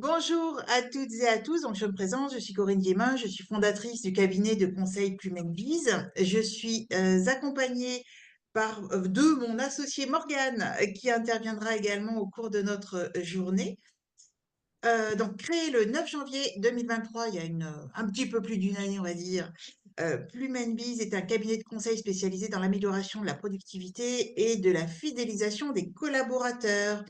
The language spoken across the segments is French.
Bonjour à toutes et à tous. Donc, je me présente, je suis Corinne Guémin, je suis fondatrice du cabinet de conseil Plumenvise. Je suis accompagnée de mon associé Morgane, qui interviendra également au cours de notre journée. Donc, créé le 9 janvier 2023, il y a un petit peu plus d'une année, on va dire, Plumenvise est un cabinet de conseil spécialisé dans l'amélioration de la productivité et de la fidélisation des collaborateurs.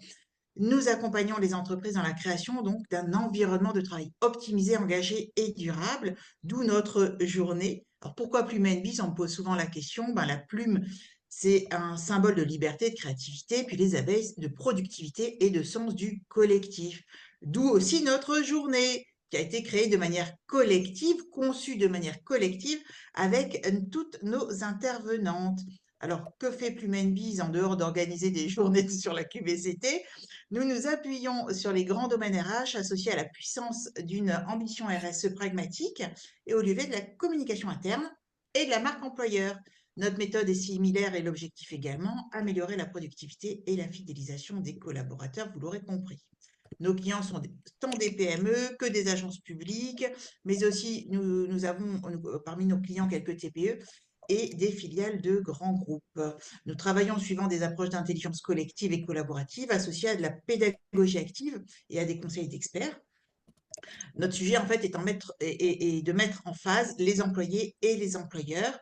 Nous accompagnons les entreprises dans la création donc d'un environnement de travail optimisé, engagé et durable, d'où notre journée. Alors pourquoi Plume Bis? On me pose souvent la question. Ben, la plume, c'est un symbole de liberté, de créativité, puis les abeilles de productivité et de sens du collectif. D'où aussi notre journée qui a été créée de manière collective, conçue de manière collective avec toutes nos intervenantes. Alors, que fait Plume Bis en dehors d'organiser des journées sur la QVCT? Nous nous appuyons sur les grands domaines RH associés à la puissance d'une ambition RSE pragmatique et au levier de la communication interne et de la marque employeur. Notre méthode est similaire et l'objectif également, améliorer la productivité et la fidélisation des collaborateurs, vous l'aurez compris. Nos clients sont tant des PME que des agences publiques, mais aussi nous avons parmi nos clients quelques TPE et des filiales de grands groupes. Nous travaillons suivant des approches d'intelligence collective et collaborative associées à de la pédagogie active et à des conseils d'experts. Notre sujet, en fait, est de mettre en phase les employés et les employeurs.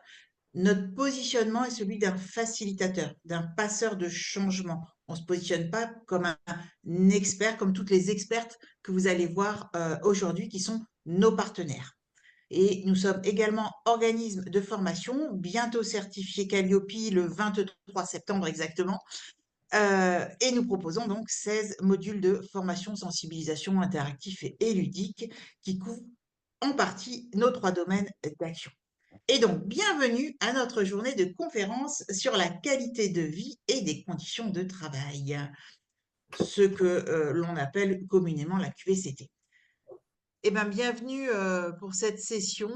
Notre positionnement est celui d'un facilitateur, d'un passeur de changement. On ne se positionne pas comme un expert, comme toutes les expertes que vous allez voir aujourd'hui qui sont nos partenaires. Et nous sommes également organisme de formation, bientôt certifié Calliope le 23 septembre exactement. Et nous proposons donc 16 modules de formation, sensibilisation, interactif et ludique qui couvrent en partie nos 3 domaines d'action. Et donc, bienvenue à notre journée de conférence sur la qualité de vie et des conditions de travail, ce que l'on appelle communément la QVCT. Eh bien, bienvenue pour cette session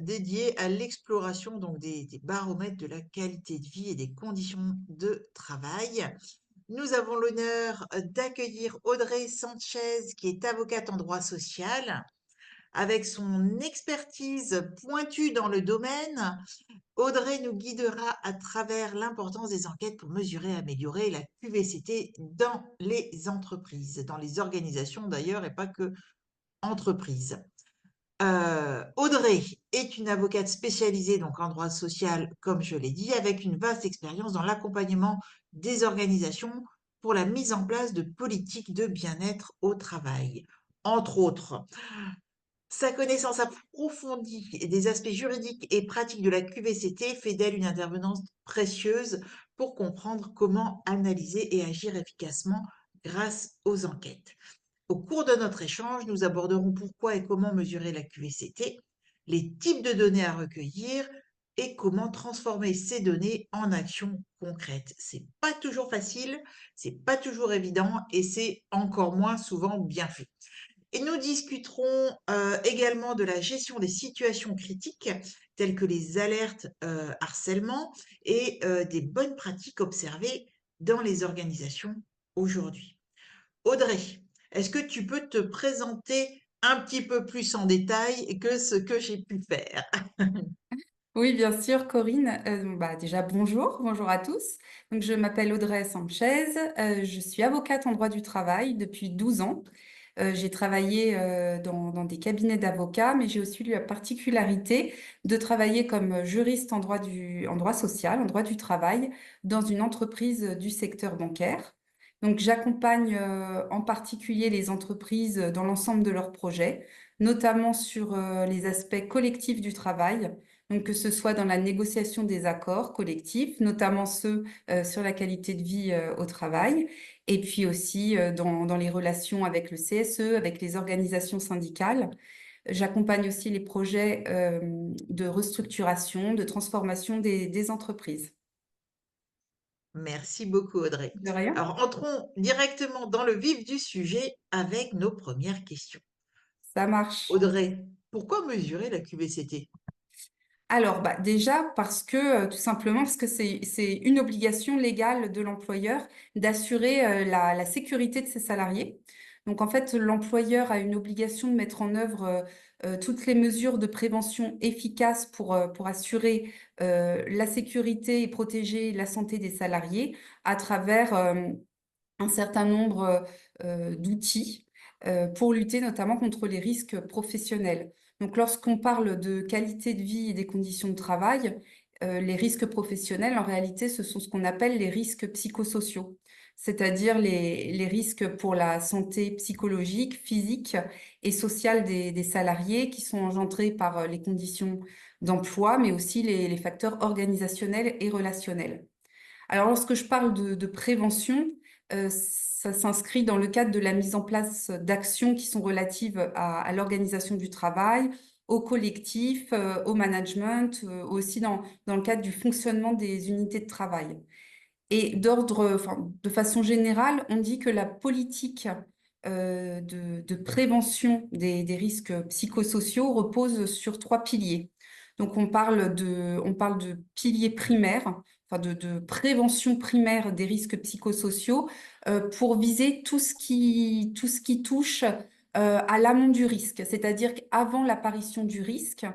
dédiée à l'exploration donc des baromètres de la qualité de vie et des conditions de travail. Nous avons l'honneur d'accueillir Audrey Sanchez, qui est avocate en droit social. Avec son expertise pointue dans le domaine, Audrey nous guidera à travers l'importance des enquêtes pour mesurer et améliorer la QVCT dans les entreprises, dans les organisations d'ailleurs, et pas que entreprises. Audrey est une avocate spécialisée donc en droit social, comme je l'ai dit, avec une vaste expérience dans l'accompagnement des organisations pour la mise en place de politiques de bien-être au travail. Entre autres, sa connaissance approfondie des aspects juridiques et pratiques de la QVCT fait d'elle une intervenante précieuse pour comprendre comment analyser et agir efficacement grâce aux enquêtes. Au cours de notre échange, nous aborderons pourquoi et comment mesurer la QVCT, les types de données à recueillir et comment transformer ces données en actions concrètes. C'est pas toujours facile, c'est pas toujours évident et c'est encore moins souvent bien fait. Et nous discuterons également de la gestion des situations critiques, telles que les alertes harcèlement et des bonnes pratiques observées dans les organisations aujourd'hui. Audrey, est-ce que tu peux te présenter un petit peu plus en détail que ce que j'ai pu faire? Oui, bien sûr, Corinne. Déjà, bonjour à tous. Donc, je m'appelle Audrey Sanchez. Je suis avocate en droit du travail depuis 12 ans. J'ai travaillé dans des cabinets d'avocats, mais j'ai aussi eu la particularité de travailler comme juriste en droit social, en droit du travail, dans une entreprise du secteur bancaire. Donc, j'accompagne en particulier les entreprises dans l'ensemble de leurs projets, notamment sur les aspects collectifs du travail. Donc, que ce soit dans la négociation des accords collectifs, notamment ceux sur la qualité de vie au travail, et puis aussi dans les relations avec le CSE, avec les organisations syndicales. J'accompagne aussi les projets de restructuration, de transformation des entreprises. Merci beaucoup, Audrey. De rien. Alors, entrons directement dans le vif du sujet avec nos premières questions. Ça marche. Audrey, pourquoi mesurer la QVCT? Alors, déjà parce que, tout simplement, parce que c'est une obligation légale de l'employeur d'assurer la sécurité de ses salariés. Donc en fait, l'employeur a une obligation de mettre en œuvre toutes les mesures de prévention efficaces pour assurer la sécurité et protéger la santé des salariés à travers un certain nombre d'outils pour lutter notamment contre les risques professionnels. Donc, lorsqu'on parle de qualité de vie et des conditions de travail, les risques professionnels, en réalité, ce sont ce qu'on appelle les risques psychosociaux, c'est-à-dire les risques pour la santé psychologique, physique et sociale des salariés qui sont engendrés par les conditions d'emploi, mais aussi les facteurs organisationnels et relationnels. Alors, lorsque je parle de prévention, ça s'inscrit dans le cadre de la mise en place d'actions qui sont relatives à l'organisation du travail, au collectif, au management, aussi dans le cadre du fonctionnement des unités de travail. Et enfin, de façon générale, on dit que la politique de prévention des risques psychosociaux repose sur trois piliers. Donc, on parle de piliers primaires, enfin de prévention primaire des risques psychosociaux pour viser tout ce qui touche à l'amont du risque, c'est-à-dire qu'avant l'apparition du risque,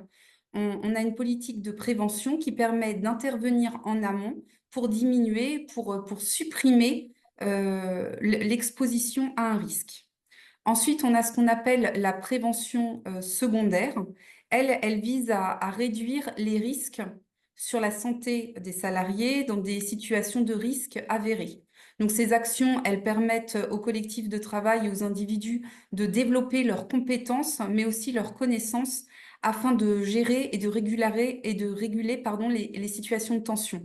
on a une politique de prévention qui permet d'intervenir en amont pour diminuer, pour supprimer l'exposition à un risque. Ensuite, on a ce qu'on appelle la prévention secondaire. Elle vise à réduire les risques sur la santé des salariés dans des situations de risque avérées. Donc, ces actions, elles permettent aux collectifs de travail et aux individus de développer leurs compétences, mais aussi leurs connaissances afin de gérer et de réguler, pardon, les situations de tension.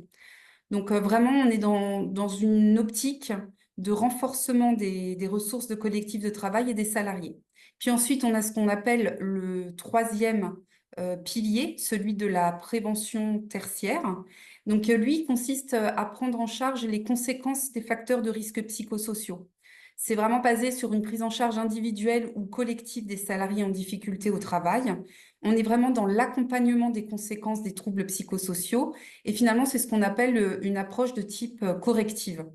Donc vraiment, on est dans une optique de renforcement des ressources de collectifs de travail et des salariés. Puis ensuite, on a ce qu'on appelle le troisième pilier, celui de la prévention tertiaire. Donc lui consiste à prendre en charge les conséquences des facteurs de risque psychosociaux. C'est vraiment basé sur une prise en charge individuelle ou collective des salariés en difficulté au travail. On est vraiment dans l'accompagnement des conséquences des troubles psychosociaux et finalement, c'est ce qu'on appelle une approche de type corrective.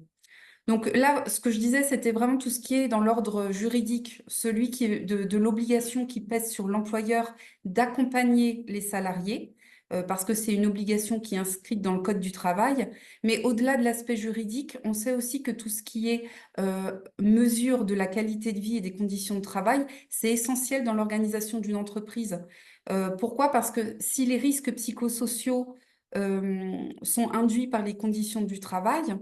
Donc là, ce que je disais, c'était vraiment tout ce qui est dans l'ordre juridique, celui qui est de l'obligation qui pèse sur l'employeur d'accompagner les salariés, parce que c'est une obligation qui est inscrite dans le Code du travail. Mais au-delà de l'aspect juridique, on sait aussi que tout ce qui est mesure de la qualité de vie et des conditions de travail, c'est essentiel dans l'organisation d'une entreprise. Pourquoi? Parce que si les risques psychosociaux sont induits par les conditions du travail,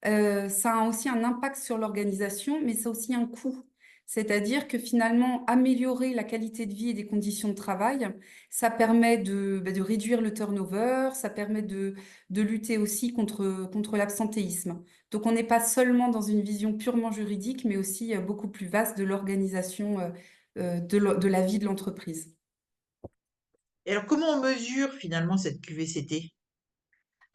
ça a aussi un impact sur l'organisation, mais ça a aussi un coût. C'est-à-dire que finalement, améliorer la qualité de vie et des conditions de travail, ça permet de réduire le turnover, ça permet de lutter aussi contre l'absentéisme. Donc, on n'est pas seulement dans une vision purement juridique, mais aussi beaucoup plus vaste de l'organisation de la vie de l'entreprise. Et alors, comment on mesure finalement cette QVCT?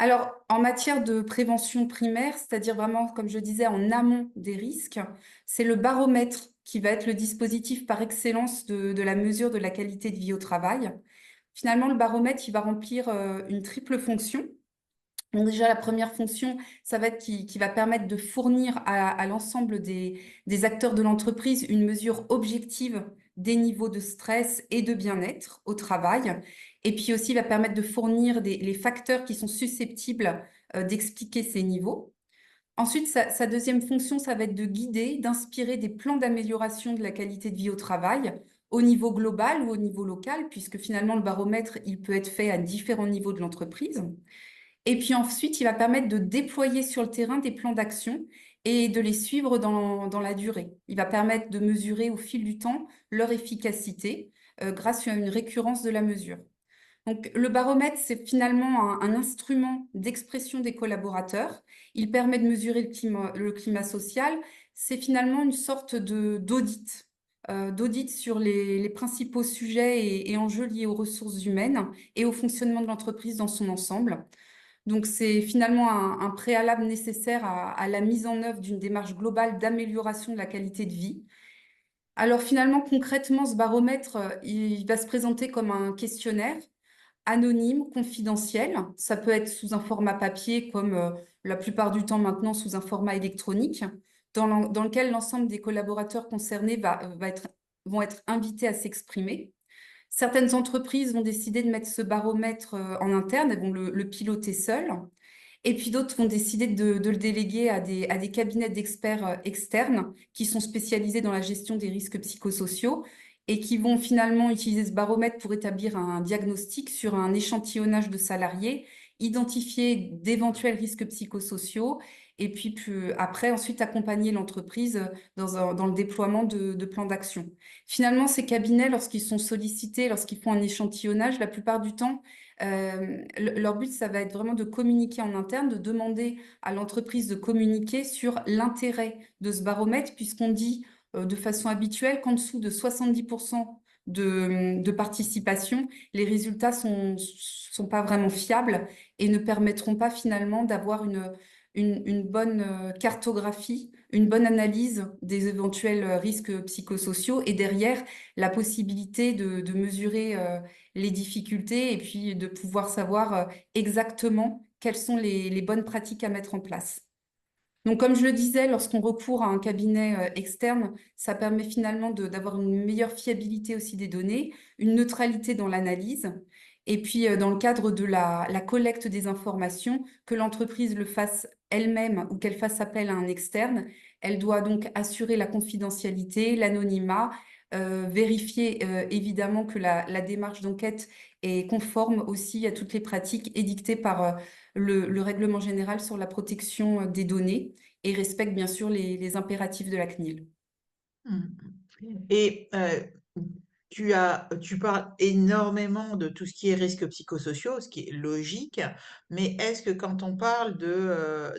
Alors, en matière de prévention primaire, c'est-à-dire vraiment, comme je disais, en amont des risques, c'est le baromètre qui va être le dispositif par excellence de la mesure de la qualité de vie au travail. Finalement, le baromètre, il va remplir une triple fonction. Donc déjà, la première fonction, ça va être qui va permettre de fournir à l'ensemble des acteurs de l'entreprise une mesure objective des niveaux de stress et de bien-être au travail. Et puis aussi, il va permettre de fournir les facteurs qui sont susceptibles d'expliquer ces niveaux. Ensuite, sa deuxième fonction, ça va être de guider, d'inspirer des plans d'amélioration de la qualité de vie au travail au niveau global ou au niveau local, puisque finalement, le baromètre, il peut être fait à différents niveaux de l'entreprise. Et puis ensuite, il va permettre de déployer sur le terrain des plans d'action et de les suivre dans la durée. Il va permettre de mesurer au fil du temps leur efficacité grâce à une récurrence de la mesure. Donc, le baromètre, c'est finalement un instrument d'expression des collaborateurs. Il permet de mesurer le climat social. C'est finalement une sorte d'audit, d'audit sur les principaux sujets et enjeux liés aux ressources humaines et au fonctionnement de l'entreprise dans son ensemble. Donc, c'est finalement un préalable nécessaire à la mise en œuvre d'une démarche globale d'amélioration de la qualité de vie. Alors, finalement, concrètement, ce baromètre, il va se présenter comme un questionnaire anonyme, confidentiel. Ça peut être sous un format papier, comme la plupart du temps maintenant sous un format électronique. dans lequel l'ensemble des collaborateurs concernés vont être invités à s'exprimer. Certaines entreprises vont décider de mettre ce baromètre en interne, elles vont le piloter seules. Et puis d'autres vont décider de le déléguer à des cabinets d'experts externes qui sont spécialisés dans la gestion des risques psychosociaux et qui vont finalement utiliser ce baromètre pour établir un diagnostic sur un échantillonnage de salariés, identifier d'éventuels risques psychosociaux et puis après, ensuite accompagner l'entreprise dans le déploiement de plans d'action. Finalement, ces cabinets, lorsqu'ils sont sollicités, lorsqu'ils font un échantillonnage, la plupart du temps, leur but, ça va être vraiment de communiquer en interne, de demander à l'entreprise de communiquer sur l'intérêt de ce baromètre, puisqu'on dit de façon habituelle qu'en dessous de 70% de participation, les résultats sont pas vraiment fiables et ne permettront pas finalement d'avoir une bonne cartographie, une bonne analyse des éventuels risques psychosociaux et derrière la possibilité de mesurer les difficultés et puis de pouvoir savoir exactement quelles sont les bonnes pratiques à mettre en place. Donc, comme je le disais, lorsqu'on recourt à un cabinet externe, ça permet finalement d'avoir une meilleure fiabilité aussi des données, une neutralité dans l'analyse, et puis dans le cadre de la collecte des informations, que l'entreprise le fasse elle-même ou qu'elle fasse appel à un externe, elle doit donc assurer la confidentialité, l'anonymat, vérifier évidemment que la démarche d'enquête est conforme aussi à toutes les pratiques édictées par le règlement général sur la protection des données et respecte bien sûr les impératifs de la CNIL. Mmh. Et tu parles énormément de tout ce qui est risques psychosociaux, ce qui est logique, mais est-ce que quand on parle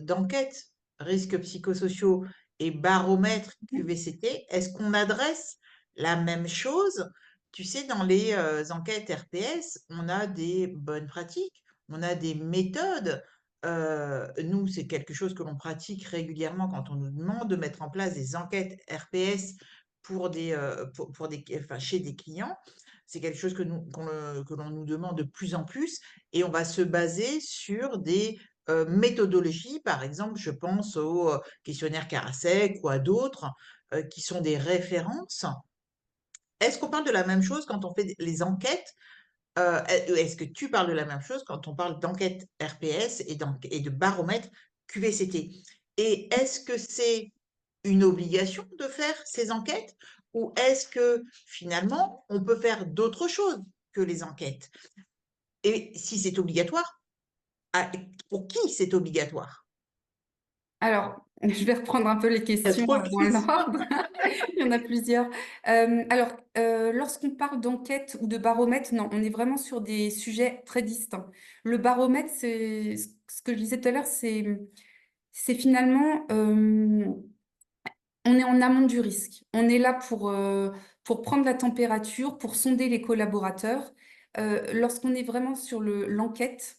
d'enquête risques psychosociaux et baromètre QVCT, est-ce qu'on adresse la même chose? Tu sais, dans les enquêtes RPS, on a des bonnes pratiques, on a des méthodes. Nous, c'est quelque chose que l'on pratique régulièrement quand on nous demande de mettre en place des enquêtes RPS enfin, chez des clients. C'est quelque chose que l'on nous demande de plus en plus et on va se baser sur des méthodologies. Par exemple, je pense au questionnaire Karasek ou à d'autres qui sont des références. Est-ce qu'on parle de la même chose quand on fait les enquêtes? Est-ce que tu parles de la même chose quand on parle d'enquête RPS et de baromètre QVCT? Et est-ce que c'est une obligation de faire ces enquêtes ou est-ce que finalement on peut faire d'autres choses que les enquêtes? Et si c'est obligatoire, pour qui c'est obligatoire? Alors, je vais reprendre un peu les Il y a questions trop de dans questions. l'ordre. Il y en a plusieurs. Lorsqu'on parle d'enquête ou de baromètre, non, on est vraiment sur des sujets très distincts. Le baromètre, c'est ce que je disais tout à l'heure, c'est finalement on est en amont du risque. On est là pour prendre la température, pour sonder les collaborateurs. Lorsqu'on est vraiment sur l'enquête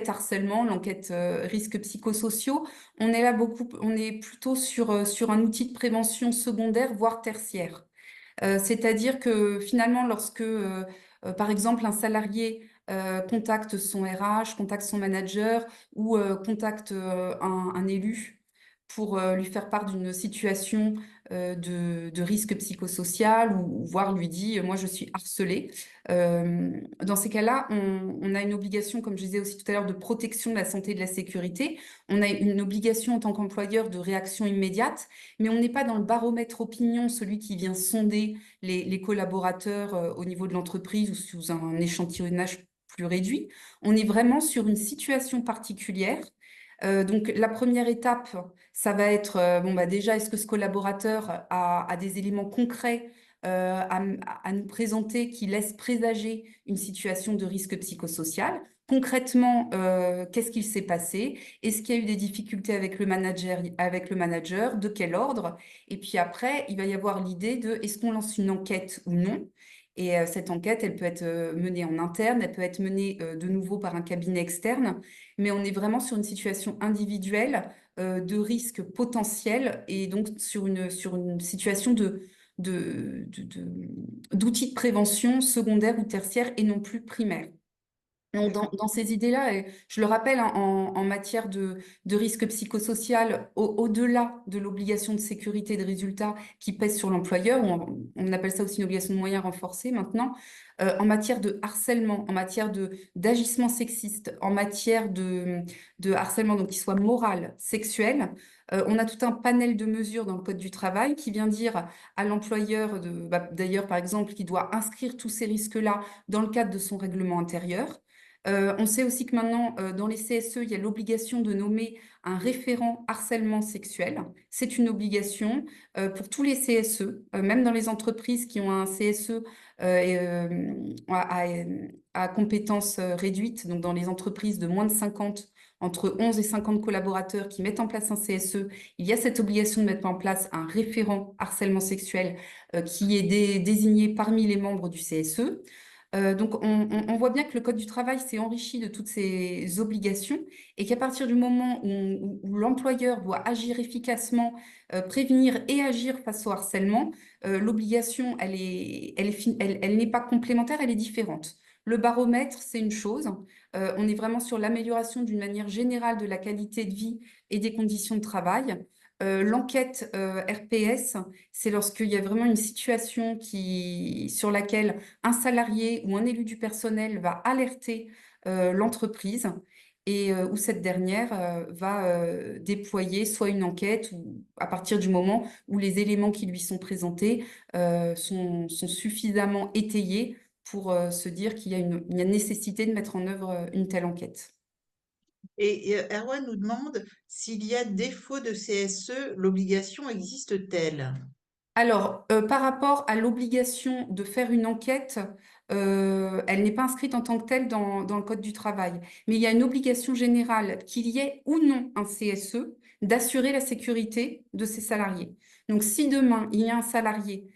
harcèlement, l'enquête risques psychosociaux, on est là on est plutôt sur un outil de prévention secondaire, voire tertiaire. C'est-à-dire que finalement, lorsque, par exemple, un salarié contacte son RH, contacte son manager ou contacte un élu pour lui faire part d'une situation de risque psychosocial ou voire lui dit, moi je suis harcelé. Dans ces cas-là, on a une obligation, comme je disais aussi tout à l'heure, de protection de la santé et de la sécurité. On a une obligation en tant qu'employeur de réaction immédiate, mais on n'est pas dans le baromètre opinion, celui qui vient sonder les collaborateurs au niveau de l'entreprise ou sous un échantillonnage plus réduit. On est vraiment sur une situation particulière. Donc la première étape, ça va être bon, bah, déjà, est-ce que ce collaborateur a des éléments concrets à nous présenter qui laissent présager une situation de risque psychosocial? Concrètement, qu'est-ce qu'il s'est passé? Est-ce qu'il y a eu des difficultés avec le manager? De quel ordre? Et puis après, il va y avoir l'idée de est-ce qu'on lance une enquête ou non? Et cette enquête, elle peut être menée en interne, elle peut être menée de nouveau par un cabinet externe, mais on est vraiment sur une situation individuelle de risque potentiel et donc sur une situation d'outils de prévention secondaire ou tertiaire et non plus primaire. Donc, dans ces idées-là, et je le rappelle, hein, en matière de risque psychosocial, au-delà de l'obligation de sécurité de résultats qui pèse sur l'employeur, ou on appelle ça aussi une obligation de moyens renforcée maintenant, en matière de harcèlement, en matière d'agissement sexiste, en matière de harcèlement, donc qui soit moral, sexuel, on a tout un panel de mesures dans le Code du travail qui vient dire à l'employeur, d'ailleurs par exemple, qui doit inscrire tous ces risques-là dans le cadre de son règlement intérieur. On sait aussi que maintenant, dans les CSE, il y a l'obligation de nommer un référent harcèlement sexuel. C'est une obligation pour tous les CSE, même dans les entreprises qui ont un CSE à compétences réduites, donc dans les entreprises de moins de 50, entre 11 et 50 collaborateurs qui mettent en place un CSE, il y a cette obligation de mettre en place un référent harcèlement sexuel qui est désigné parmi les membres du CSE. Donc, on voit bien que le Code du travail s'est enrichi de toutes ces obligations et qu'à partir du moment où l'employeur doit agir efficacement, prévenir et agir face au harcèlement, l'obligation, elle n'est pas complémentaire, elle est différente. Le baromètre, c'est une chose. On est vraiment sur l'amélioration d'une manière générale de la qualité de vie et des conditions de travail. L'enquête RPS, c'est lorsqu'il y a vraiment une situation sur laquelle un salarié ou un élu du personnel va alerter l'entreprise et où cette dernière va déployer soit une enquête ou à partir du moment où les éléments qui lui sont présentés sont suffisamment étayés pour se dire qu'il y a nécessité de mettre en œuvre une telle enquête. Et Erwan nous demande s'il y a défaut de CSE, l'obligation existe-t-elle? Alors, par rapport à l'obligation de faire une enquête, elle n'est pas inscrite en tant que telle dans le Code du travail. Mais il y a une obligation générale, qu'il y ait ou non un CSE, d'assurer la sécurité de ses salariés. Donc, si demain, il y a un salarié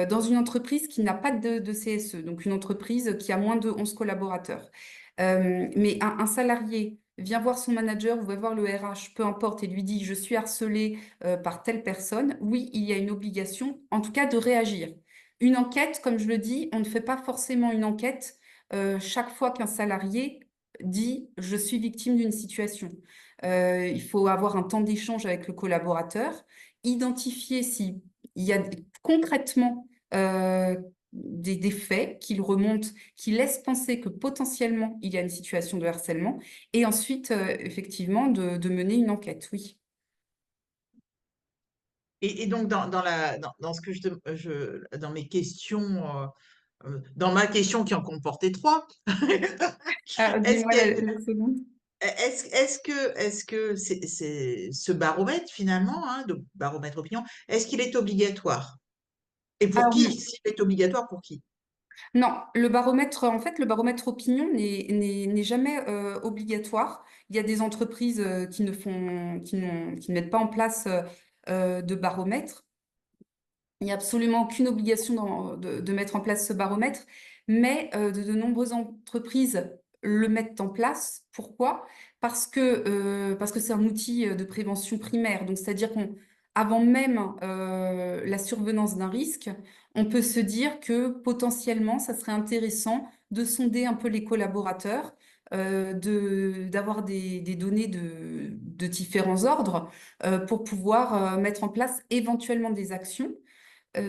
dans une entreprise qui n'a pas de CSE, donc une entreprise qui a moins de 11 collaborateurs, mais un salarié vient voir son manager ou va voir le RH, peu importe, et lui dit, je suis harcelé par telle personne, oui, il y a une obligation, en tout cas, de réagir. Une enquête, comme je le dis, on ne fait pas forcément une enquête chaque fois qu'un salarié dit je suis victime d'une situation. Il faut avoir un temps d'échange avec le collaborateur, identifier s'il y a concrètement des faits qu'il remonte, qui laissent penser que potentiellement il y a une situation de harcèlement, et ensuite, effectivement, de mener une enquête, oui. Et donc, dans ce que dans mes questions, dans ma question qui en comportait trois, Ah, est-ce dis-moi que, la seconde. est-ce que ce baromètre, finalement, hein, de baromètre opinion, est-ce qu'il est obligatoire? Et pour Alors, qui? S'il est obligatoire, pour qui? non, le baromètre, en fait, le baromètre opinion n'est jamais obligatoire. Il y a des entreprises qui ne mettent pas en place de baromètre. Il n'y a absolument aucune obligation de mettre en place ce baromètre, mais de nombreuses entreprises le mettent en place. Pourquoi? Parce que c'est un outil de prévention primaire. Donc, c'est-à-dire qu'avant même la survenance d'un risque, on peut se dire que potentiellement, ça serait intéressant de sonder un peu les collaborateurs, d'avoir des données de différents ordres pour pouvoir mettre en place éventuellement des actions.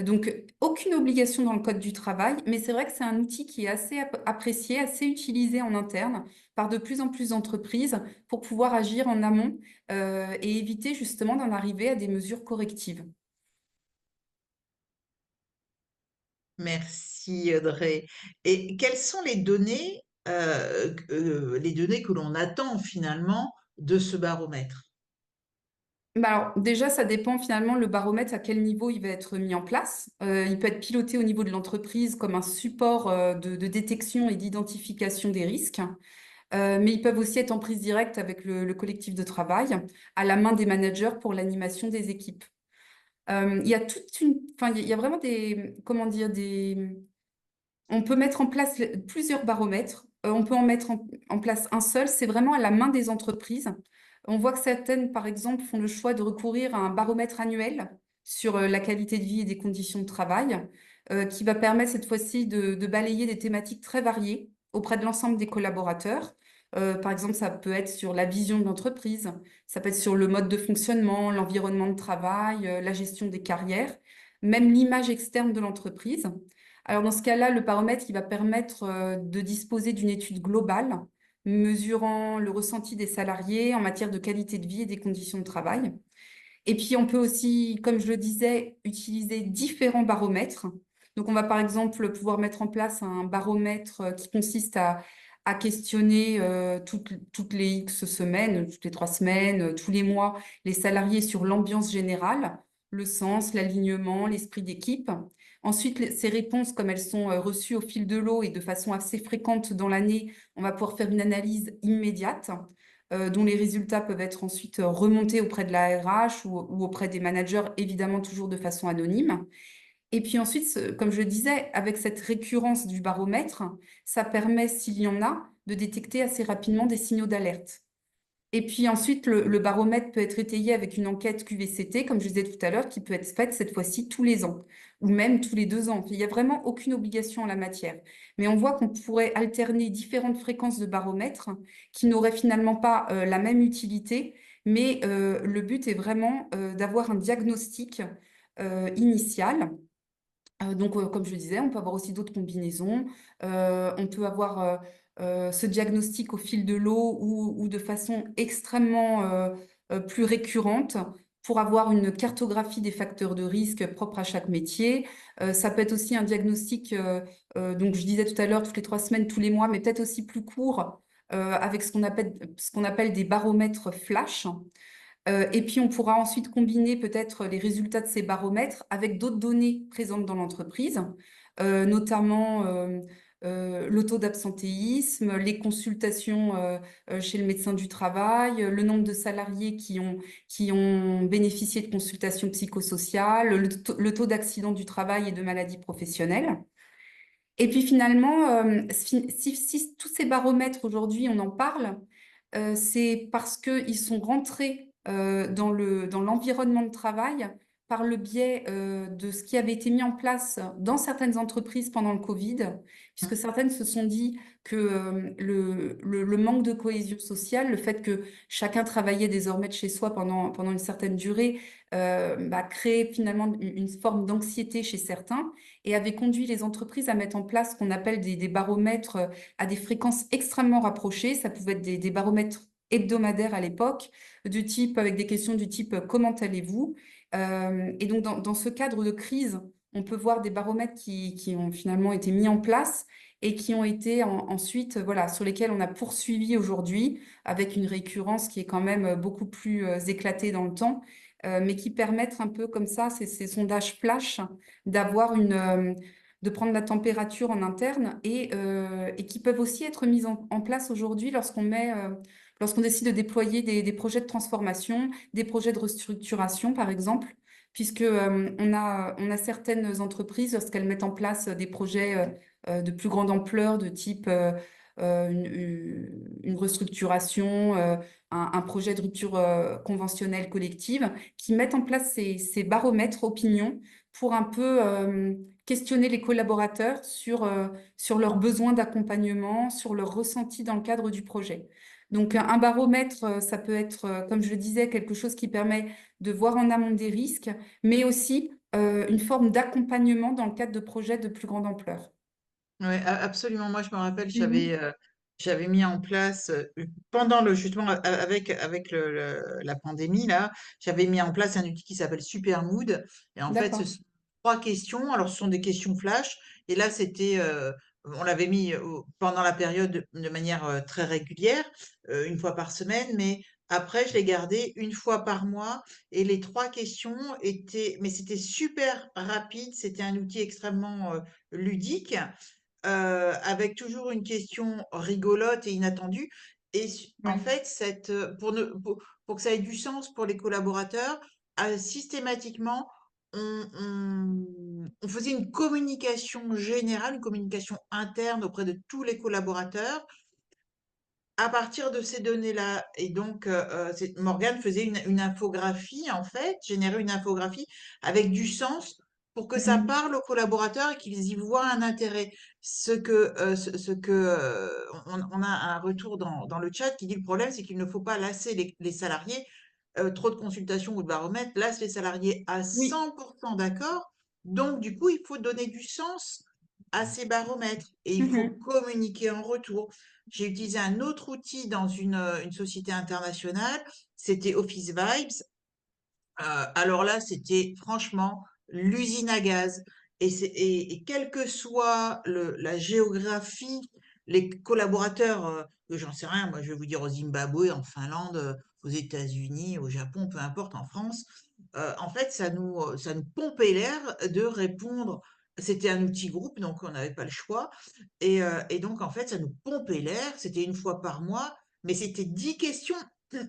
Donc, aucune obligation dans le Code du travail, mais c'est vrai que c'est un outil qui est assez apprécié, assez utilisé en interne par de plus en plus d'entreprises pour pouvoir agir en amont et éviter justement d'en arriver à des mesures correctives. Merci, Audrey. Et quelles sont les données que l'on attend finalement de ce baromètre? Bah alors, déjà, ça dépend finalement le baromètre à quel niveau il va être mis en place. Il peut être piloté au niveau de l'entreprise comme un support de détection et d'identification des risques. Mais ils peuvent aussi être en prise directe avec le collectif de travail, à la main des managers pour l'animation des équipes. Il y a enfin, il y a vraiment comment dire, on peut mettre en place plusieurs baromètres. On peut en mettre en place un seul. C'est vraiment à la main des entreprises. On voit que certaines, par exemple, font le choix de recourir à un baromètre annuel sur la qualité de vie et des conditions de travail, qui va permettre cette fois-ci de balayer des thématiques très variées auprès de l'ensemble des collaborateurs. Par exemple, ça peut être sur la vision de l'entreprise, ça peut être sur le mode de fonctionnement, l'environnement de travail, la gestion des carrières, même l'image externe de l'entreprise. Alors dans ce cas-là, le baromètre, il va permettre de disposer d'une étude globale mesurant le ressenti des salariés en matière de qualité de vie et des conditions de travail. Et puis, on peut aussi, comme je le disais, utiliser différents baromètres. Donc, on va par exemple pouvoir mettre en place un baromètre qui consiste à questionner toutes les X semaines, toutes les 3 semaines, tous les mois, les salariés sur l'ambiance générale, le sens, l'alignement, l'esprit d'équipe. Ensuite, ces réponses, comme elles sont reçues au fil de l'eau et de façon assez fréquente dans l'année, on va pouvoir faire une analyse immédiate dont les résultats peuvent être ensuite remontés auprès de la RH ou auprès des managers, évidemment toujours de façon anonyme. Et puis ensuite, comme je le disais, avec cette récurrence du baromètre, ça permet, s'il y en a, de détecter assez rapidement des signaux d'alerte. Et puis ensuite, le baromètre peut être étayé avec une enquête QVCT, comme je disais tout à l'heure, qui peut être faite cette fois-ci tous les ans, ou même tous les 2 ans. Il n'y a vraiment aucune obligation en la matière. Mais on voit qu'on pourrait alterner différentes fréquences de baromètres qui n'auraient finalement pas la même utilité, mais le but est vraiment d'avoir un diagnostic initial comme je le disais, on peut avoir aussi d'autres combinaisons. On peut avoir ce diagnostic au fil de l'eau ou de façon extrêmement plus récurrente pour avoir une cartographie des facteurs de risque propres à chaque métier. Ça peut être aussi un diagnostic, donc je disais tout à l'heure, toutes les 3 semaines, tous les mois, mais peut-être aussi plus court, avec ce qu'on appelle des baromètres flash. Et puis, on pourra ensuite combiner peut-être les résultats de ces baromètres avec d'autres données présentes dans l'entreprise, notamment le taux d'absentéisme, les consultations chez le médecin du travail, le nombre de salariés qui ont bénéficié de consultations psychosociales, le taux d'accident du travail et de maladies professionnelles. Et puis finalement, si tous ces baromètres aujourd'hui, on en parle, c'est parce qu'ils sont rentrés dans l'environnement de travail par le biais de ce qui avait été mis en place dans certaines entreprises pendant le Covid, puisque certaines se sont dit que le manque de cohésion sociale, le fait que chacun travaillait désormais de chez soi pendant une certaine durée, créait finalement une forme d'anxiété chez certains et avait conduit les entreprises à mettre en place ce qu'on appelle des baromètres à des fréquences extrêmement rapprochées. Ça pouvait être des baromètres hebdomadaires à l'époque, avec des questions du type comment allez-vous? Et donc, dans ce cadre de crise, on peut voir des baromètres qui ont finalement été mis en place et qui ont été ensuite, voilà, sur lesquels on a poursuivi aujourd'hui avec une récurrence qui est quand même beaucoup plus éclatée dans le temps, mais qui permettent un peu comme ça, ces sondages flash, d'avoir de prendre la température en interne et qui peuvent aussi être mises en place aujourd'hui lorsqu'on décide de déployer des projets de transformation, des projets de restructuration, par exemple, puisque on a certaines entreprises, lorsqu'elles mettent en place des projets de plus grande ampleur, de type une restructuration, un projet de rupture conventionnelle collective, qui mettent en place ces baromètres opinion pour un peu questionner les collaborateurs sur leurs besoins d'accompagnement, sur leurs ressentis dans le cadre du projet. Donc, un baromètre, ça peut être, comme je le disais, quelque chose qui permet de voir en amont des risques, mais aussi une forme d'accompagnement dans le cadre de projets de plus grande ampleur. Ouais, absolument. Moi, je me rappelle, Mhm. j'avais mis en place pendant le justement avec la pandémie là, j'avais mis en place un outil qui s'appelle Supermood. Et en fait, ce D'accord. sont 3 questions. Alors, ce sont des questions flash. Et là, on l'avait mis pendant la période de manière très régulière, une fois par semaine. Mais après, je l'ai gardé une fois par mois. Et les 3 questions mais c'était super rapide. C'était un outil extrêmement ludique avec toujours une question rigolote et inattendue. Et en Ouais. fait, pour que ça ait du sens pour les collaborateurs, systématiquement, on faisait une communication générale, une communication interne auprès de tous les collaborateurs à partir de ces données-là. Et donc, Morgane faisait une infographie, en fait, générait une infographie avec du sens pour que ça Mhm. parle aux collaborateurs et qu'ils y voient un intérêt. On a un retour dans le chat qui dit le problème, c'est qu'il ne faut pas lasser les salariés. Trop de consultations ou de baromètres lassent les salariés à Oui. 100% d'accord. Donc, du coup, il faut donner du sens à ces baromètres et il faut Mhm. communiquer en retour. J'ai utilisé un autre outil dans une société internationale, c'était Office Vibes. Alors là, c'était franchement l'usine à gaz. Et quelle que soit la géographie, les collaborateurs, j'en sais rien, moi je vais vous dire au Zimbabwe, en Finlande, aux États-Unis, au Japon, peu importe, en France, en fait, ça nous pompait l'air de répondre. C'était un outil groupe, donc on n'avait pas le choix. Et donc, en fait, ça nous pompait l'air. C'était une fois par mois, mais c'était 10 questions.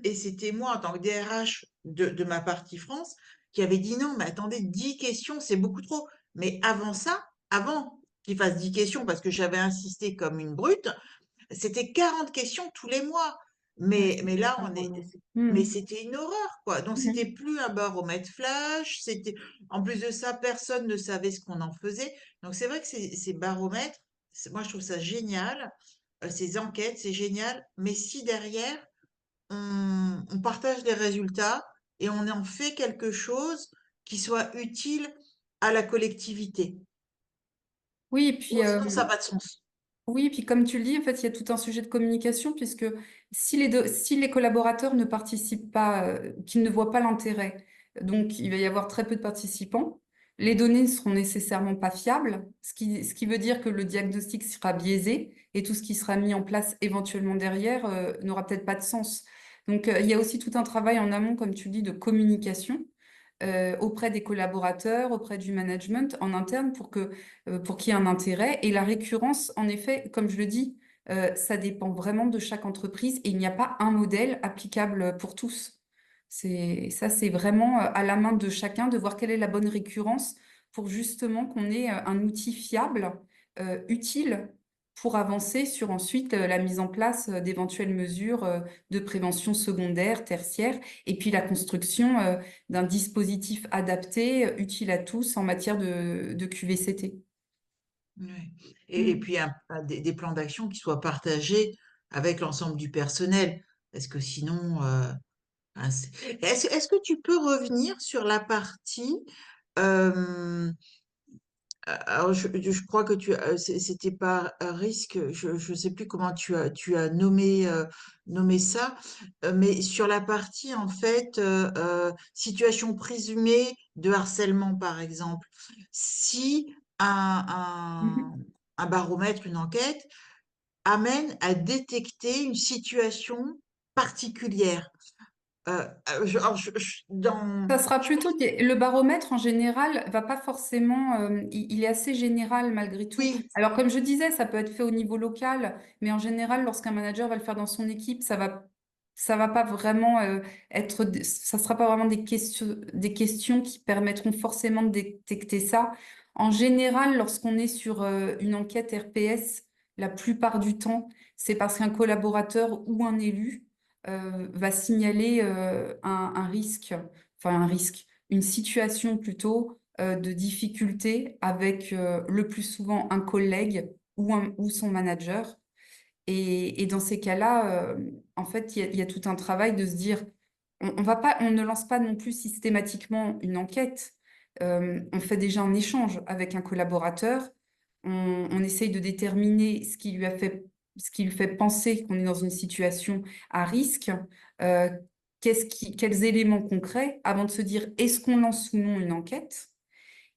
Et c'était moi, en tant que DRH de ma partie France, qui avait dit non, mais attendez, 10 questions, c'est beaucoup trop. Mais avant ça, avant qu'il fasse 10 questions, parce que j'avais insisté comme une brute, c'était 40 questions tous les mois. Ouais, Mais c'était là, vraiment long. mais Mhm. c'était une horreur, quoi. Donc, c'était Mhm. plus un baromètre flash. En plus de ça, personne ne savait ce qu'on en faisait. Donc, c'est vrai que ces baromètres, moi, je trouve ça génial. Ces enquêtes, c'est génial. Mais si derrière, on partage les résultats et on en fait quelque chose qui soit utile à la collectivité. Oui, et Ou puis sinon, ça n'a pas de sens. oui, puis comme tu le dis, en fait, il y a tout un sujet de communication, puisque si les collaborateurs ne participent pas, qu'ils ne voient pas l'intérêt, donc il va y avoir très peu de participants, les données ne seront nécessairement pas fiables, ce qui veut dire que le diagnostic sera biaisé et tout ce qui sera mis en place éventuellement derrière, n'aura peut-être pas de sens. Donc il y a aussi tout un travail en amont, comme tu le dis, de communication auprès des collaborateurs, auprès du management en interne pour qu'il y ait un intérêt. Et la récurrence, en effet, comme je le dis, ça dépend vraiment de chaque entreprise et il n'y a pas un modèle applicable pour tous. C'est vraiment à la main de chacun de voir quelle est la bonne récurrence pour justement qu'on ait un outil fiable, utile pour avancer sur ensuite la mise en place d'éventuelles mesures de prévention secondaire, tertiaire, et puis la construction d'un dispositif adapté, utile à tous en matière de QVCT. Ouais. Et Mm. puis des plans d'action qui soient partagés avec l'ensemble du personnel. Parce que sinon, est-ce que tu peux revenir sur la partie euh, alors, je crois que c'était pas un risque, je sais plus comment tu as nommé ça, mais sur la partie, en fait, situation présumée de harcèlement, par exemple. Si un, un, Mhm. un baromètre, une enquête, amène à détecter une situation particulière. Ça sera Je pense, plutôt le baromètre en général va pas forcément, il est assez général malgré tout. oui, Alors comme je disais, ça peut être fait au niveau local, mais en général, lorsqu'un manager va le faire dans son équipe, ça va pas vraiment ça sera pas vraiment des questions qui permettront forcément de détecter ça. En général, lorsqu'on est sur une enquête RPS, la plupart du temps, c'est parce qu'un collaborateur ou un élu va signaler un risque enfin un risque, une situation plutôt de difficulté avec le plus souvent un collègue ou son manager. Et dans ces cas-là, en fait, il y a tout un travail de se dire, on ne lance pas non plus systématiquement une enquête. On fait déjà un échange avec un collaborateur. On essaye de déterminer ce qui lui fait penser qu'on est dans une situation à risque. Euh, quels éléments concrets avant de se dire est-ce qu'on lance ou non une enquête?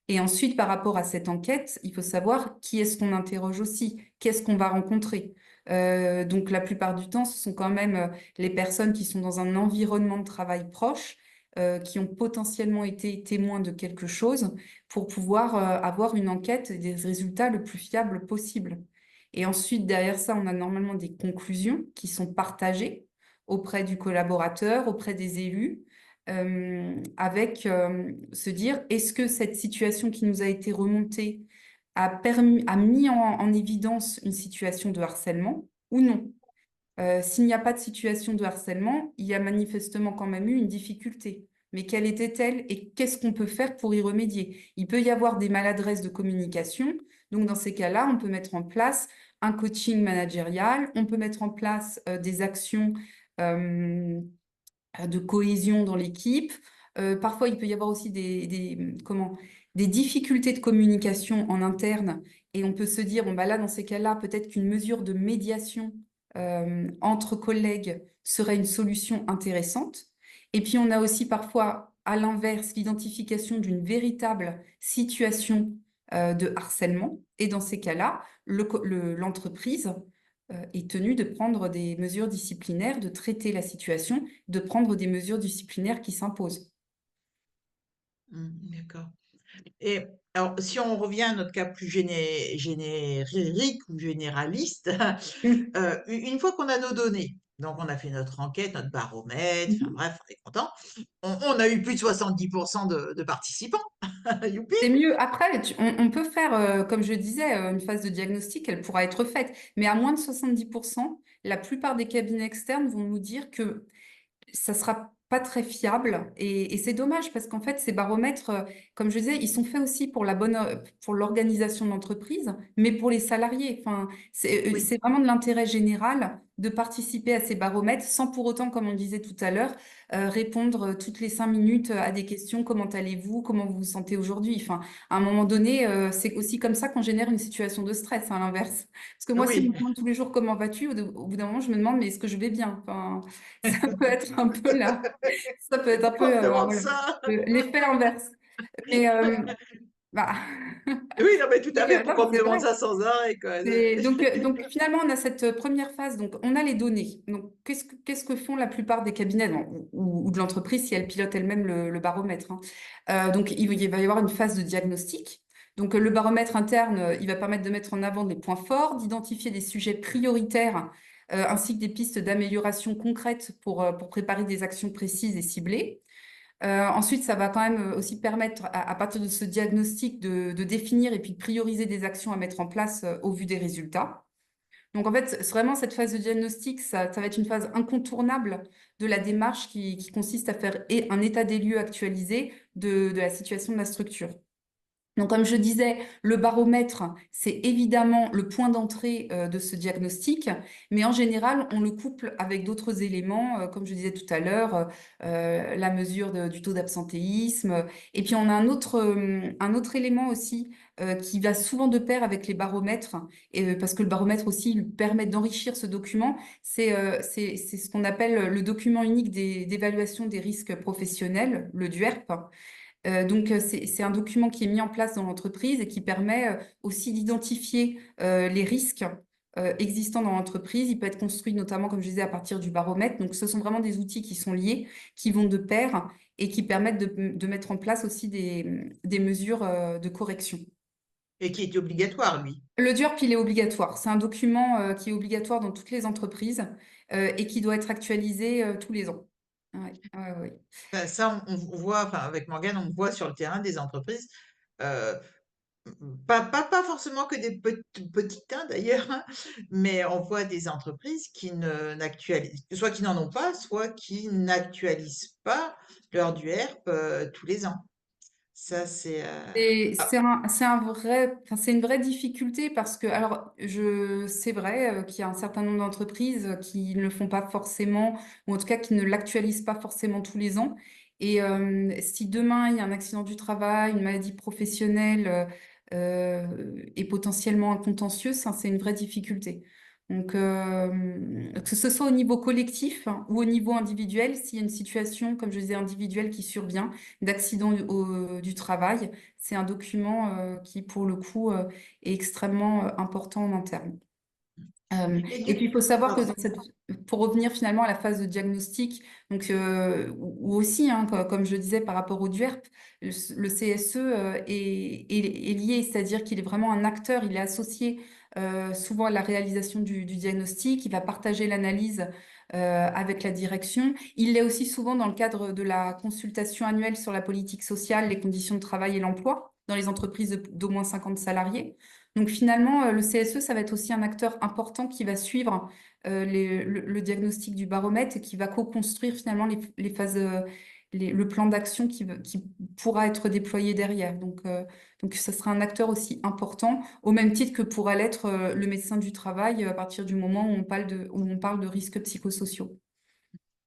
Et ensuite, par rapport à cette enquête, il faut savoir qui est-ce qu'on interroge aussi, qu'est-ce qu'on va rencontrer. Donc, la plupart du temps, ce sont quand même les personnes qui sont dans un environnement de travail proche, qui ont potentiellement été témoins de quelque chose pour pouvoir avoir une enquête et des résultats le plus fiables possible. Et ensuite, derrière ça, on a normalement des conclusions qui sont partagées auprès du collaborateur, auprès des élus avec se dire, est-ce que cette situation qui nous a été remontée a mis en évidence une situation de harcèlement ou non? S'il n'y a pas de situation de harcèlement, il y a manifestement quand même eu une difficulté. mais quelle était-elle et qu'est-ce qu'on peut faire pour y remédier? Il peut y avoir des maladresses de communication. Donc, dans ces cas-là, on peut mettre en place un coaching managérial, on peut mettre en place des actions euh, de cohésion dans l'équipe. Parfois, il peut y avoir aussi des difficultés de communication en interne et on peut se dire, bon, bah là, dans ces cas-là, peut-être qu'une mesure de médiation entre collègues serait une solution intéressante. Et puis, on a aussi parfois, à l'inverse, l'identification d'une véritable situation de harcèlement. Et dans ces cas-là, l'entreprise est tenue de prendre des mesures disciplinaires, de traiter la situation, de prendre des mesures disciplinaires qui s'imposent. D'accord. Et alors, si on revient à notre cas plus générique ou généraliste, Mm. une fois qu'on a nos données, donc on a fait notre enquête, notre baromètre, enfin Mhm. bref, on est content, on a eu plus de 70% de participants. Youpi! C'est mieux. Après, on peut faire, comme je disais, une phase de diagnostic, elle pourra être faite. Mais à moins de 70%, la plupart des cabinets externes vont nous dire que ça sera pas très fiable et c'est dommage parce qu'en fait ces baromètres, comme je disais, ils sont faits aussi pour pour l'organisation de l'entreprise, mais pour les salariés. Enfin, Oui, c'est vraiment de l'intérêt général de participer à ces baromètres sans pour autant, comme on disait tout à l'heure, répondre toutes les 5 minutes à des questions, comment allez-vous, comment vous vous sentez aujourd'hui. Enfin, à un moment donné, c'est aussi comme ça qu'on génère une situation de stress, à l'inverse. Parce que moi, si on me oui. demande tous les jours comment vas-tu, au bout d'un moment, je me demande, mais est-ce que je vais bien? Enfin, ça peut être un peu là. Ça peut être un peu Pourquoi on me demande voilà, ça? l'effet inverse. Mais bah, Oui, non, mais tout à fait. non, Pourquoi mais on me c'est demande vrai. ça sans arrêt, quoi? Donc finalement, on a cette première phase. Donc on a les données. Donc qu'est-ce que font la plupart des cabinets bon, ou de l'entreprise si elle pilote elle-même le baromètre, hein. Donc il va y avoir une phase de diagnostic. Donc le baromètre interne, il va permettre de mettre en avant les points forts, d'identifier des sujets prioritaires, ainsi que des pistes d'amélioration concrètes pour préparer des actions précises et ciblées. Ensuite, ça va quand même aussi permettre, à partir de ce diagnostic, de définir et puis de prioriser des actions à mettre en place au vu des résultats. Donc, en fait, c'est vraiment cette phase de diagnostic, ça va être une phase incontournable de la démarche qui consiste à faire un état des lieux actualisé de la situation de la structure. Donc, comme je disais, le baromètre, c'est évidemment le point d'entrée de ce diagnostic, mais en général, on le couple avec d'autres éléments, comme je disais tout à l'heure, la mesure du taux d'absentéisme. Et puis, on a un autre élément aussi qui va souvent de pair avec les baromètres, parce que le baromètre aussi lui permet d'enrichir ce document, c'est ce qu'on appelle le document unique d'évaluation des risques professionnels, le DUERP. Donc, c'est un document qui est mis en place dans l'entreprise et qui permet aussi d'identifier les risques existants dans l'entreprise. Il peut être construit notamment, comme je disais, à partir du baromètre. Donc, ce sont vraiment des outils qui sont liés, qui vont de pair et qui permettent de mettre en place aussi des mesures de correction. Et qui est obligatoire, lui. Le DUERP, il est obligatoire. C'est un document qui est obligatoire dans toutes les entreprises et qui doit être actualisé tous les ans. Ouais, ouais, ouais. Ça, on voit, enfin, avec Morgane, on voit sur le terrain des entreprises, euh, pas forcément que des petites, hein, d'ailleurs, hein, mais on voit des entreprises qui n'actualisent, soit qui n'en ont pas, soit qui n'actualisent pas leur DUERP tous les ans. Ça, c'est. Et Ah, c'est un vrai, enfin, c'est une vraie difficulté parce que, alors, c'est vrai qu'il y a un certain nombre d'entreprises qui ne le font pas forcément, ou en tout cas qui ne l'actualisent pas forcément tous les ans. Et si demain il y a un accident du travail, une maladie professionnelle et potentiellement un contentieux, ça, c'est une vraie difficulté. Donc, que ce soit au niveau collectif hein, ou au niveau individuel, s'il y a une situation, comme je disais, individuelle qui survient, d'accident du travail, c'est un document qui, pour le coup, est extrêmement important en interne. et Et puis, il faut savoir que pardon. pour revenir finalement à la phase de diagnostic, donc, ou aussi, hein, comme je disais par rapport au DUERP, le CSE est lié, c'est-à-dire qu'il est vraiment un acteur, il est associé souvent à la réalisation du diagnostic, il va partager l'analyse avec la direction. Il l'est aussi souvent dans le cadre de la consultation annuelle sur la politique sociale, les conditions de travail et l'emploi dans les entreprises d'au moins 50 salariés. Donc finalement, le CSE, ça va être aussi un acteur important qui va suivre le diagnostic du baromètre et qui va co-construire finalement le plan d'action qui pourra être déployé derrière. Donc, ce sera un acteur aussi important, au même titre que pourra l'être le médecin du travail à partir du moment où on parle de risques psychosociaux.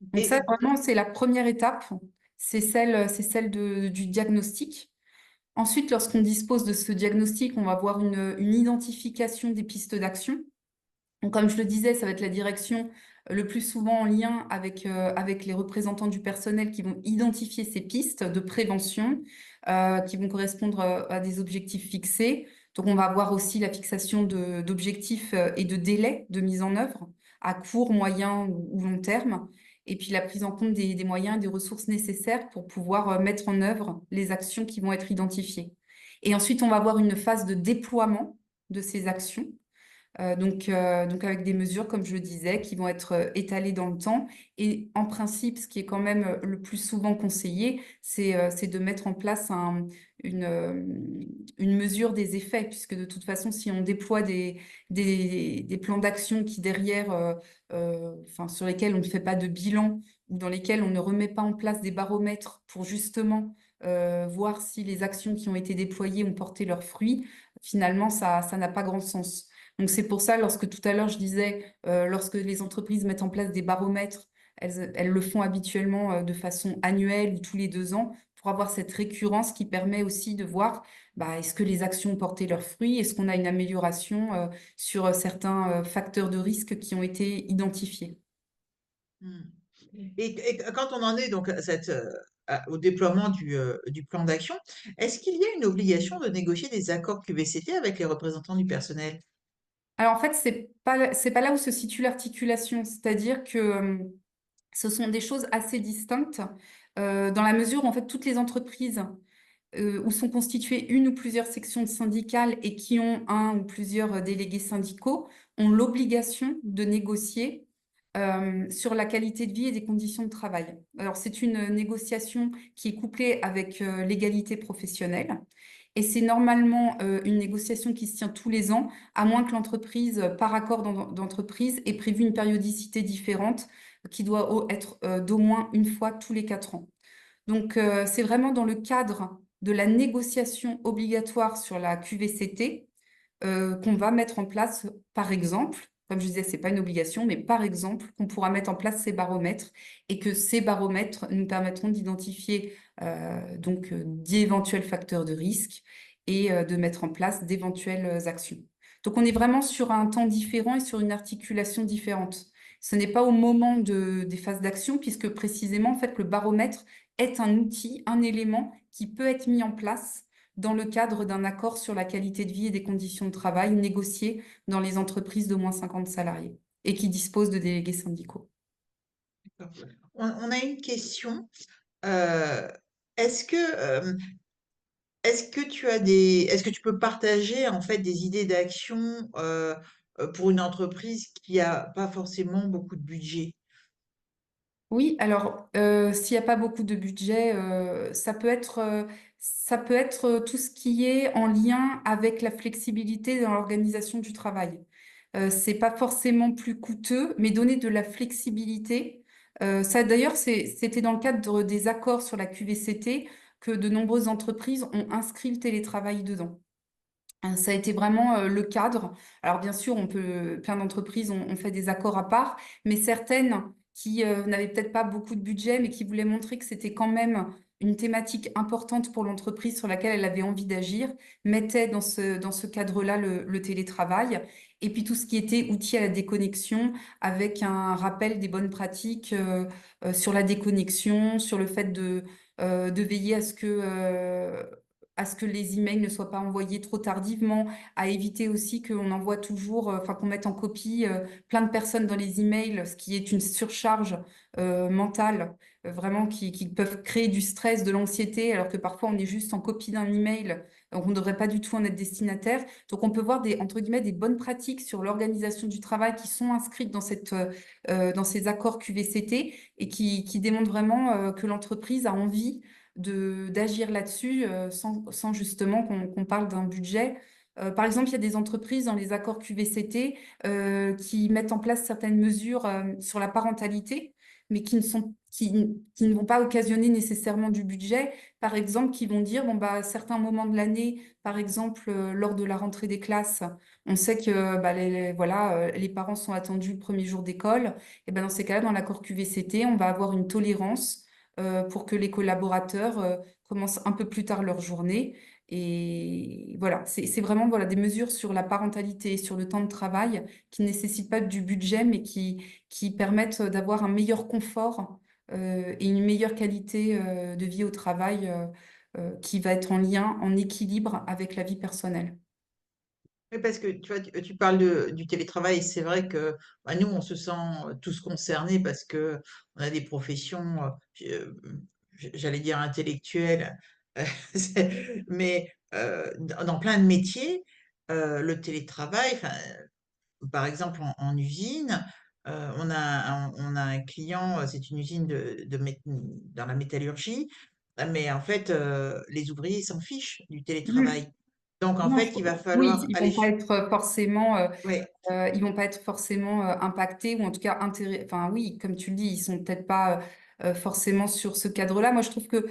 Donc ça, Et vraiment, c'est la première étape, c'est celle du diagnostic. Ensuite, lorsqu'on dispose de ce diagnostic, on va avoir une identification des pistes d'action. Donc, comme je le disais, ça va être la direction le plus souvent en lien avec les représentants du personnel qui vont identifier ces pistes de prévention qui vont correspondre à des objectifs fixés. Donc, on va avoir aussi la fixation d'objectifs et de délais de mise en œuvre à court, moyen ou long terme. Et puis, la prise en compte des moyens et des ressources nécessaires pour pouvoir mettre en œuvre les actions qui vont être identifiées. Et ensuite, on va avoir une phase de déploiement de ces actions donc avec des mesures, comme je le disais, qui vont être étalées dans le temps. Et en principe, ce qui est quand même le plus souvent conseillé, c'est de mettre en place une, euh, une mesure des effets, puisque de toute façon, si on déploie des plans d'action qui derrière, enfin, sur lesquels on ne fait pas de bilan ou dans lesquels on ne remet pas en place des baromètres pour justement voir si les actions qui ont été déployées ont porté leurs fruits, finalement, ça n'a pas grand sens. Donc c'est pour ça, lorsque tout à l'heure je disais, lorsque les entreprises mettent en place des baromètres, elles le font habituellement de façon annuelle ou tous les 2 ans pour avoir cette récurrence qui permet aussi de voir bah, est-ce que les actions ont porté leurs fruits, est-ce qu'on a une amélioration sur certains facteurs de risque qui ont été identifiés. mmh. Et quand on en est donc à au déploiement du plan d'action, est-ce qu'il y a une obligation de négocier des accords QVCT avec les représentants du personnel? Alors en fait, c'est pas là où se situe l'articulation, c'est-à-dire que ce sont des choses assez distinctes dans la mesure où en fait toutes les entreprises où sont constituées une ou plusieurs sections syndicales et qui ont un ou plusieurs délégués syndicaux ont l'obligation de négocier sur la qualité de vie et des conditions de travail. Alors, c'est une négociation qui est couplée avec l'égalité professionnelle et c'est normalement une négociation qui se tient tous les ans, à moins que l'entreprise, par accord d'entreprise, ait prévu une périodicité différente qui doit être d'au moins une fois tous les 4 ans. Donc, c'est vraiment dans le cadre de la négociation obligatoire sur la QVCT qu'on va mettre en place, par exemple, comme je disais, c'est pas une obligation, mais par exemple, qu'on pourra mettre en place ces baromètres et que ces baromètres nous permettront d'identifier d'éventuels facteurs de risque et de mettre en place d'éventuelles actions. Donc, on est vraiment sur un temps différent et sur une articulation différente. Ce n'est pas au moment des phases d'action, puisque précisément, en fait, le baromètre est un outil, un élément qui peut être mis en place dans le cadre d'un accord sur la qualité de vie et des conditions de travail négocié dans les entreprises d'au moins 50 salariés et qui disposent de délégués syndicaux. D'accord. On a une question. euh, est-ce que, euh, est-ce que tu peux partager en fait des idées d'action pour une entreprise qui a pas forcément beaucoup de budget? Oui, alors s'il n'y a pas beaucoup de budget, ça peut être tout ce qui est en lien avec la flexibilité dans l'organisation du travail. C'est pas forcément plus coûteux, mais donner de la flexibilité. Ça d'ailleurs, c'était dans le cadre des accords sur la QVCT que de nombreuses entreprises ont inscrit le télétravail dedans. Ça a été vraiment le cadre. Alors bien sûr, plein d'entreprises ont fait des accords à part, mais certaines qui n'avaient peut-être pas beaucoup de budget, mais qui voulaient montrer que c'était quand même une thématique importante pour l'entreprise sur laquelle elle avait envie d'agir, mettaient dans ce cadre-là le télétravail. Et puis tout ce qui était outils à la déconnexion, avec un rappel des bonnes pratiques sur la déconnexion, sur le fait de veiller à ce que les emails ne soient pas envoyés trop tardivement, à éviter aussi qu'on envoie toujours, enfin qu'on mette en copie plein de personnes dans les emails, ce qui est une surcharge mentale, vraiment qui peuvent créer du stress, de l'anxiété, alors que parfois on est juste en copie d'un email, donc on ne devrait pas du tout en être destinataire. Donc on peut voir entre guillemets, des bonnes pratiques sur l'organisation du travail qui sont inscrites dans ces accords QVCT et qui démontrent vraiment que l'entreprise a envie d'agir là-dessus sans justement qu'on parle d'un budget. Par exemple, il y a des entreprises dans les accords QVCT qui mettent en place certaines mesures sur la parentalité. mais qui ne vont pas occasionner nécessairement du budget. Par exemple, qui vont dire, bon, bah, à certains moments de l'année, par exemple, lors de la rentrée des classes, on sait que bah, voilà, les parents sont attendus le premier jour d'école. Et ben, dans ces cas-là, dans l'accord QVCT, on va avoir une tolérance pour que les collaborateurs commencent un peu plus tard leur journée. Et voilà, c'est vraiment voilà, des mesures sur la parentalité, sur le temps de travail qui ne nécessitent pas du budget, mais qui permettent d'avoir un meilleur confort et une meilleure qualité de vie au travail qui va être en lien, en équilibre avec la vie personnelle. Oui, parce que tu vois, tu parles du télétravail, et c'est vrai que bah, nous, on se sent tous concernés parce que on a des professions, j'allais dire intellectuelles, mais dans plein de métiers, le télétravail, enfin, par exemple en usine, on a un client, c'est une usine dans la métallurgie, mais en fait, les ouvriers s'en fichent du Mhm. télétravail. Donc en Non, fait, il va oui, falloir ils aller. vont pas être forcément Ouais, ils vont pas être forcément impactés ou en tout cas enfin oui, comme tu le dis, ils sont peut-être pas forcément sur ce cadre-là. Moi, je trouve que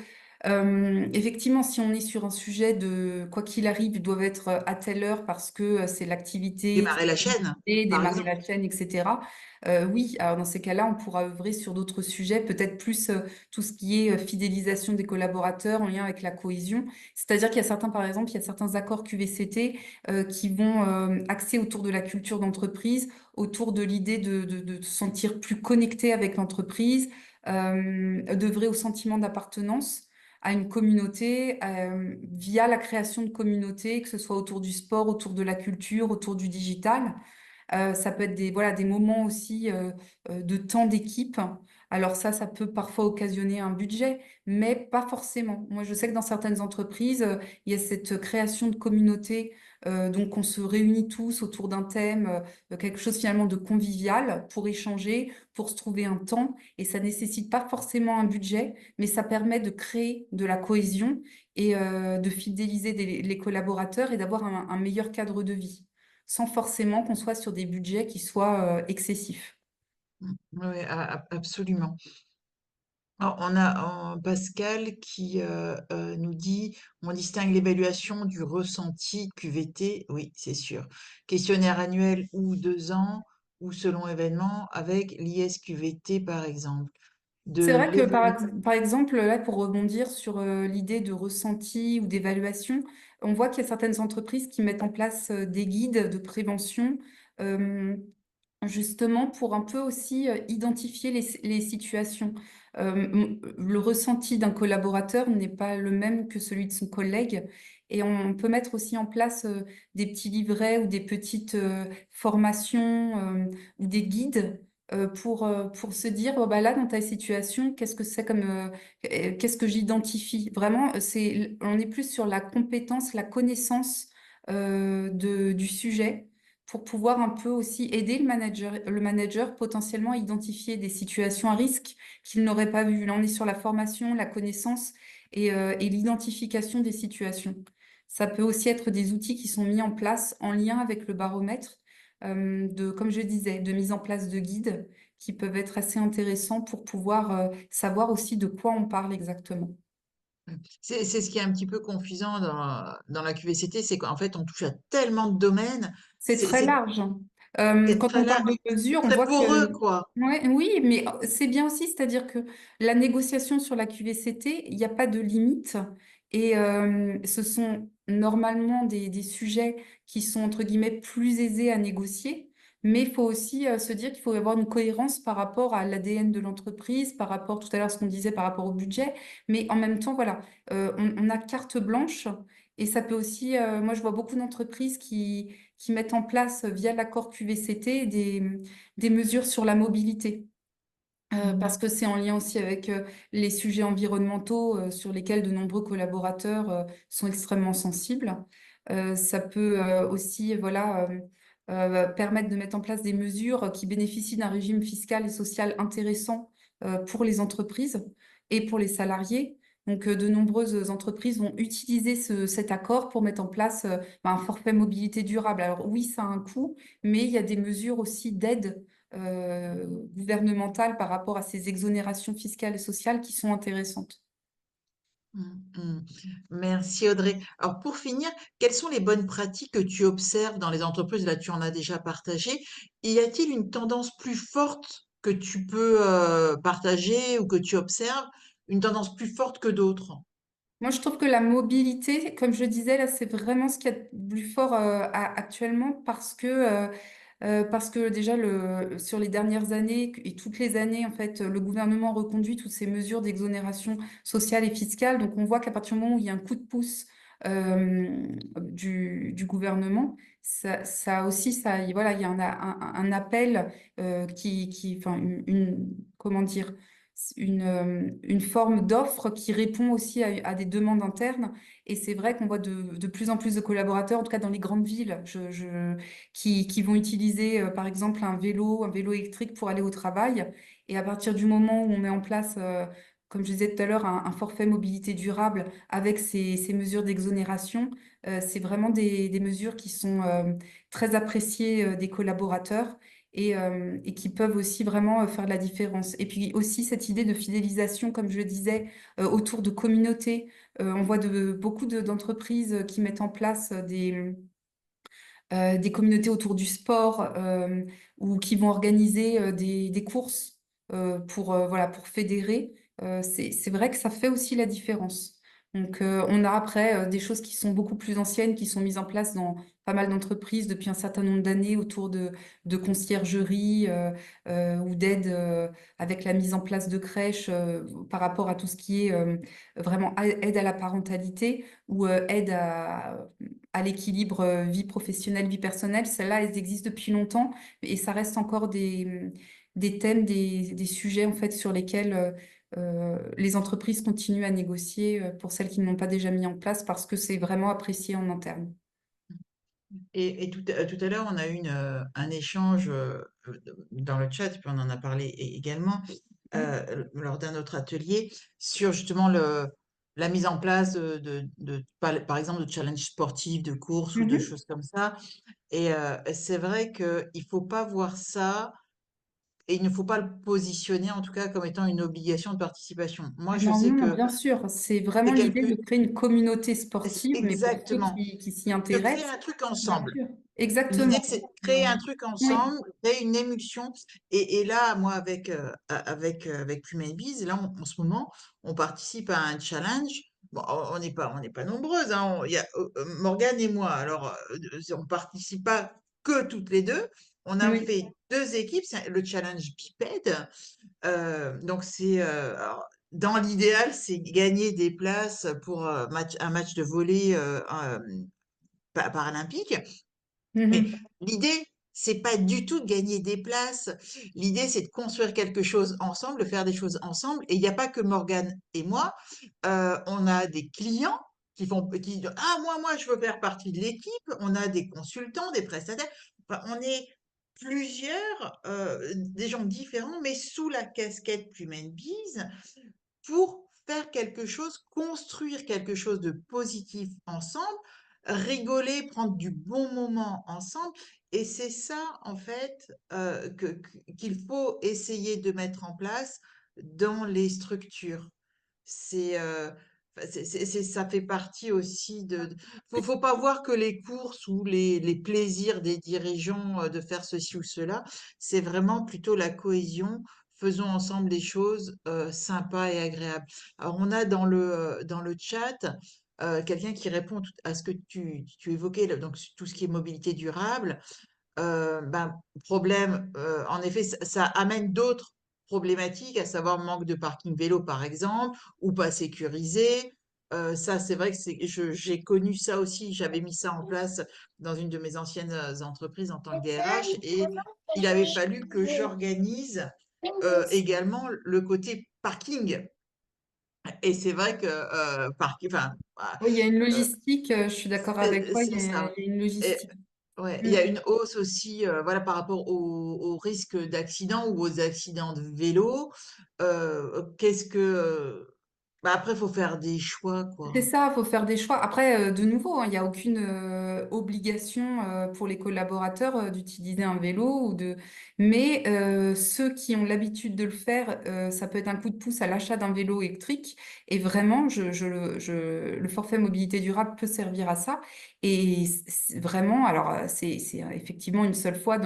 effectivement, si on est sur un sujet de quoi qu'il arrive, ils doivent être à telle heure parce que c'est l'activité, démarrer la chaîne, par démarrer exemple. la chaîne, etc. Oui, alors dans ces cas-là, on pourra œuvrer sur d'autres sujets, peut-être plus tout ce qui est fidélisation des collaborateurs en lien avec la cohésion. C'est-à-dire qu'il y a certains, par exemple, il y a certains accords QVCT qui vont axer autour de la culture d'entreprise, autour de l'idée de se sentir plus connecté avec l'entreprise, d'œuvrer au sentiment d'appartenance à une communauté via la création de communautés, que ce soit autour du sport, autour de la culture, autour du digital. Ça peut être voilà, des moments aussi de temps d'équipe. Alors ça peut parfois occasionner un budget, mais pas forcément. Moi, je sais que dans certaines entreprises, il y a cette création de communauté, donc on se réunit tous autour d'un thème, quelque chose finalement de convivial pour échanger, pour se trouver un temps, et ça nécessite pas forcément un budget, mais ça permet de créer de la cohésion et de fidéliser les collaborateurs et d'avoir un meilleur cadre de vie sans forcément qu'on soit sur des budgets qui soient excessifs. Oui, absolument. Alors, on a Pascal qui nous dit, on distingue l'évaluation du ressenti QVT, oui, c'est sûr. Questionnaire annuel ou 2 ans, ou selon événement, avec l'ISQVT par exemple. C'est De vrai que l'évolution. par exemple, là, pour rebondir sur l'idée de ressenti ou d'évaluation, on voit qu'il y a certaines entreprises qui mettent en place des guides de prévention, euh, justement pour un peu aussi identifier les situations. Le ressenti d'un collaborateur n'est pas le même que celui de son collègue. Et on peut mettre aussi en place des petits livrets ou des petites formations ou des guides pour se dire, oh, bah là, dans ta situation, qu'est-ce que c'est comme, qu'est-ce que j'identifie? Vraiment, on est plus sur la compétence, la connaissance du sujet pour pouvoir un peu aussi aider le manager potentiellement à identifier des situations à risque qu'il n'aurait pas vues. Là, on est sur la formation, la connaissance et l'identification des situations. Ça peut aussi être des outils qui sont mis en place en lien avec le baromètre, comme je disais, de mise en place de guides qui peuvent être assez intéressants pour pouvoir savoir aussi de quoi on parle exactement. C'est ce qui est un petit peu confusant dans la QVCT, c'est qu'en fait, on touche à tellement de domaines, C'est c'est très c'est- large, hein. c'est Quand très on parle large, de mesures, on très voit poreux, que... quoi. Ouais, oui, mais c'est bien aussi, c'est-à-dire que la négociation sur la QVCT, il n'y a pas de limite. Et ce sont normalement des sujets qui sont, entre guillemets, plus aisés à négocier. Mais il faut aussi se dire qu'il faut avoir une cohérence par rapport à l'ADN de l'entreprise, par rapport, tout à l'heure, ce qu'on disait par rapport au budget. Mais en même temps, voilà, on a carte blanche. Et ça peut aussi, moi, je vois beaucoup d'entreprises qui mettent en place via l'accord QVCT des mesures sur la mobilité. Parce Mhm. que c'est en lien aussi avec les sujets environnementaux sur lesquels de nombreux collaborateurs sont extrêmement sensibles. Ça peut aussi voilà, permettre de mettre en place des mesures qui bénéficient d'un régime fiscal et social intéressant pour les entreprises et pour les salariés. Donc, de nombreuses entreprises vont utiliser cet accord pour mettre en place un forfait mobilité durable. Alors oui, ça a un coût, mais il y a des mesures aussi d'aide gouvernementales par rapport à ces exonérations fiscales et sociales qui sont intéressantes. Mm. Merci Audrey. Alors pour finir, quelles sont les bonnes pratiques que tu observes dans les entreprises? Là, tu en as déjà partagé. Y a-t-il une tendance plus forte que tu peux partager ou que tu observes, une tendance plus forte que d'autres? Moi, je trouve que la mobilité, comme je disais, là, c'est vraiment ce qu'il y a de plus fort actuellement parce que déjà, sur les dernières années et toutes les années, en fait, le gouvernement reconduit toutes ces mesures d'exonération sociale et fiscale. Donc, on voit qu'à partir du moment où il y a un coup de pouce du gouvernement, ça aussi, voilà, il y a un appel enfin, comment dire, une forme d'offre qui répond aussi à des demandes internes. Et c'est vrai qu'on voit de plus en plus de collaborateurs, en tout cas dans les grandes villes, qui vont utiliser par exemple un vélo électrique pour aller au travail. Et à partir du moment où on met en place, comme je disais tout à l'heure, un forfait mobilité durable avec ces mesures d'exonération, c'est vraiment des mesures qui sont très appréciées des collaborateurs et qui peuvent aussi vraiment faire de la différence. Et puis aussi cette idée de fidélisation, comme je le disais, autour de communautés. On voit beaucoup d'entreprises qui mettent en place des communautés autour du sport ou qui vont organiser des courses voilà, pour fédérer. C'est vrai que ça fait aussi la différence. Donc, on a après des choses qui sont beaucoup plus anciennes, qui sont mises en place dans pas mal d'entreprises depuis un certain nombre d'années autour de conciergerie ou d'aide avec la mise en place de crèches par rapport à tout ce qui est vraiment aide à la parentalité ou aide à l'équilibre vie professionnelle, vie personnelle. Celles-là, elles existent depuis longtemps et ça reste encore des thèmes, des sujets en fait sur lesquels les entreprises continuent à négocier pour celles qui ne l'ont pas déjà mis en place parce que c'est vraiment apprécié en interne. Et tout à l'heure, on a eu un échange dans le chat, puis on en a parlé également Mm. lors d'un autre atelier sur justement la mise en place par exemple, de challenges sportifs, de courses ou de Mhm. choses comme ça. Et c'est vrai qu'il faut pas voir ça, et il ne faut pas le positionner en tout cas comme étant une obligation de participation. Moi, Ah je non, sais non, non, que bien sûr, c'est vraiment c'est l'idée de quelque... créer une communauté sportive, mais pour ceux Exactement. qui s'y De créer intéressent, un truc bien ensemble. sûr, L'idée, exactement. c'est de créer Euh, un truc oui. ensemble, créer une émulsion. Et là, moi, avec Plumage, là, en ce moment, on participe à un challenge. Bon, on n'est pas nombreuses, hein. Il y a Morgane et moi. Alors, on participe pas que toutes les deux. On a Oui. fait deux équipes, c'est le challenge bipède. Donc, alors, dans l'idéal, c'est gagner des places pour un match de volley paralympique. Mais Mhm. l'idée, c'est pas du tout de gagner des places. L'idée, c'est de construire quelque chose ensemble, de faire des choses ensemble. Et il n'y a pas que Morgane et moi. On a des clients qui disent, ah, moi, je veux faire partie de l'équipe. On a des consultants, des prestataires. Enfin, on est plusieurs, des gens différents, mais sous la casquette Human Bees pour faire quelque chose, construire quelque chose de positif ensemble, rigoler, prendre du bon moment ensemble. Et c'est ça, en fait, qu'il faut essayer de mettre en place dans les structures. C'est, enfin, ça fait partie aussi faut pas voir que les courses ou les plaisirs des dirigeants de faire ceci ou cela. C'est vraiment plutôt la cohésion. Faisons ensemble des choses sympas et agréables. Alors, on a dans le chat quelqu'un qui répond à ce que tu évoquais, là, donc tout ce qui est mobilité durable. Ben, problème, en effet, ça amène d'autres problématiques, à savoir manque de parking vélo, par exemple, ou pas sécurisé. Ça, c'est vrai que j'ai connu ça aussi. J'avais mis ça en place dans une de mes anciennes entreprises en tant que DRH, et il avait fallu que j'organise également le côté parking. Et c'est vrai que enfin, Oui, il y a une euh, logistique, je suis d'accord avec toi, c'est ça. il y a une logistique. Ouais, il y Mm. a une hausse aussi, voilà, par rapport au risque d'accident ou aux accidents de vélo. Qu'est-ce que Bah, après, faut faire des choix, C'est quoi. ça, il faut faire des choix. Après, de nouveau, hein, il n'y a aucune obligation pour les collaborateurs d'utiliser un vélo ou de. Mais ceux qui ont l'habitude de le faire, ça peut être un coup de pouce à l'achat d'un vélo électrique. Et vraiment, le forfait mobilité durable peut servir à ça. Et vraiment, alors c'est effectivement une seule fois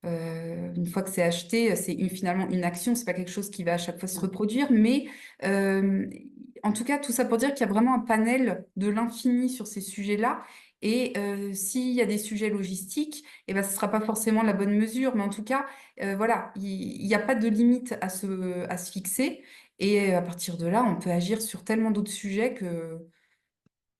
une fois que c'est acheté, c'est finalement une action, c'est pas quelque chose qui va à chaque fois se reproduire, mais euh, en tout cas, tout ça pour dire qu'il y a vraiment un panel de l'infini sur ces sujets-là. Et s'il y a des sujets logistiques, eh ben, ce ne sera pas forcément la bonne mesure, mais en tout cas, voilà, il n'y a pas de limite à se fixer. Et à partir de là, on peut agir sur tellement d'autres sujets que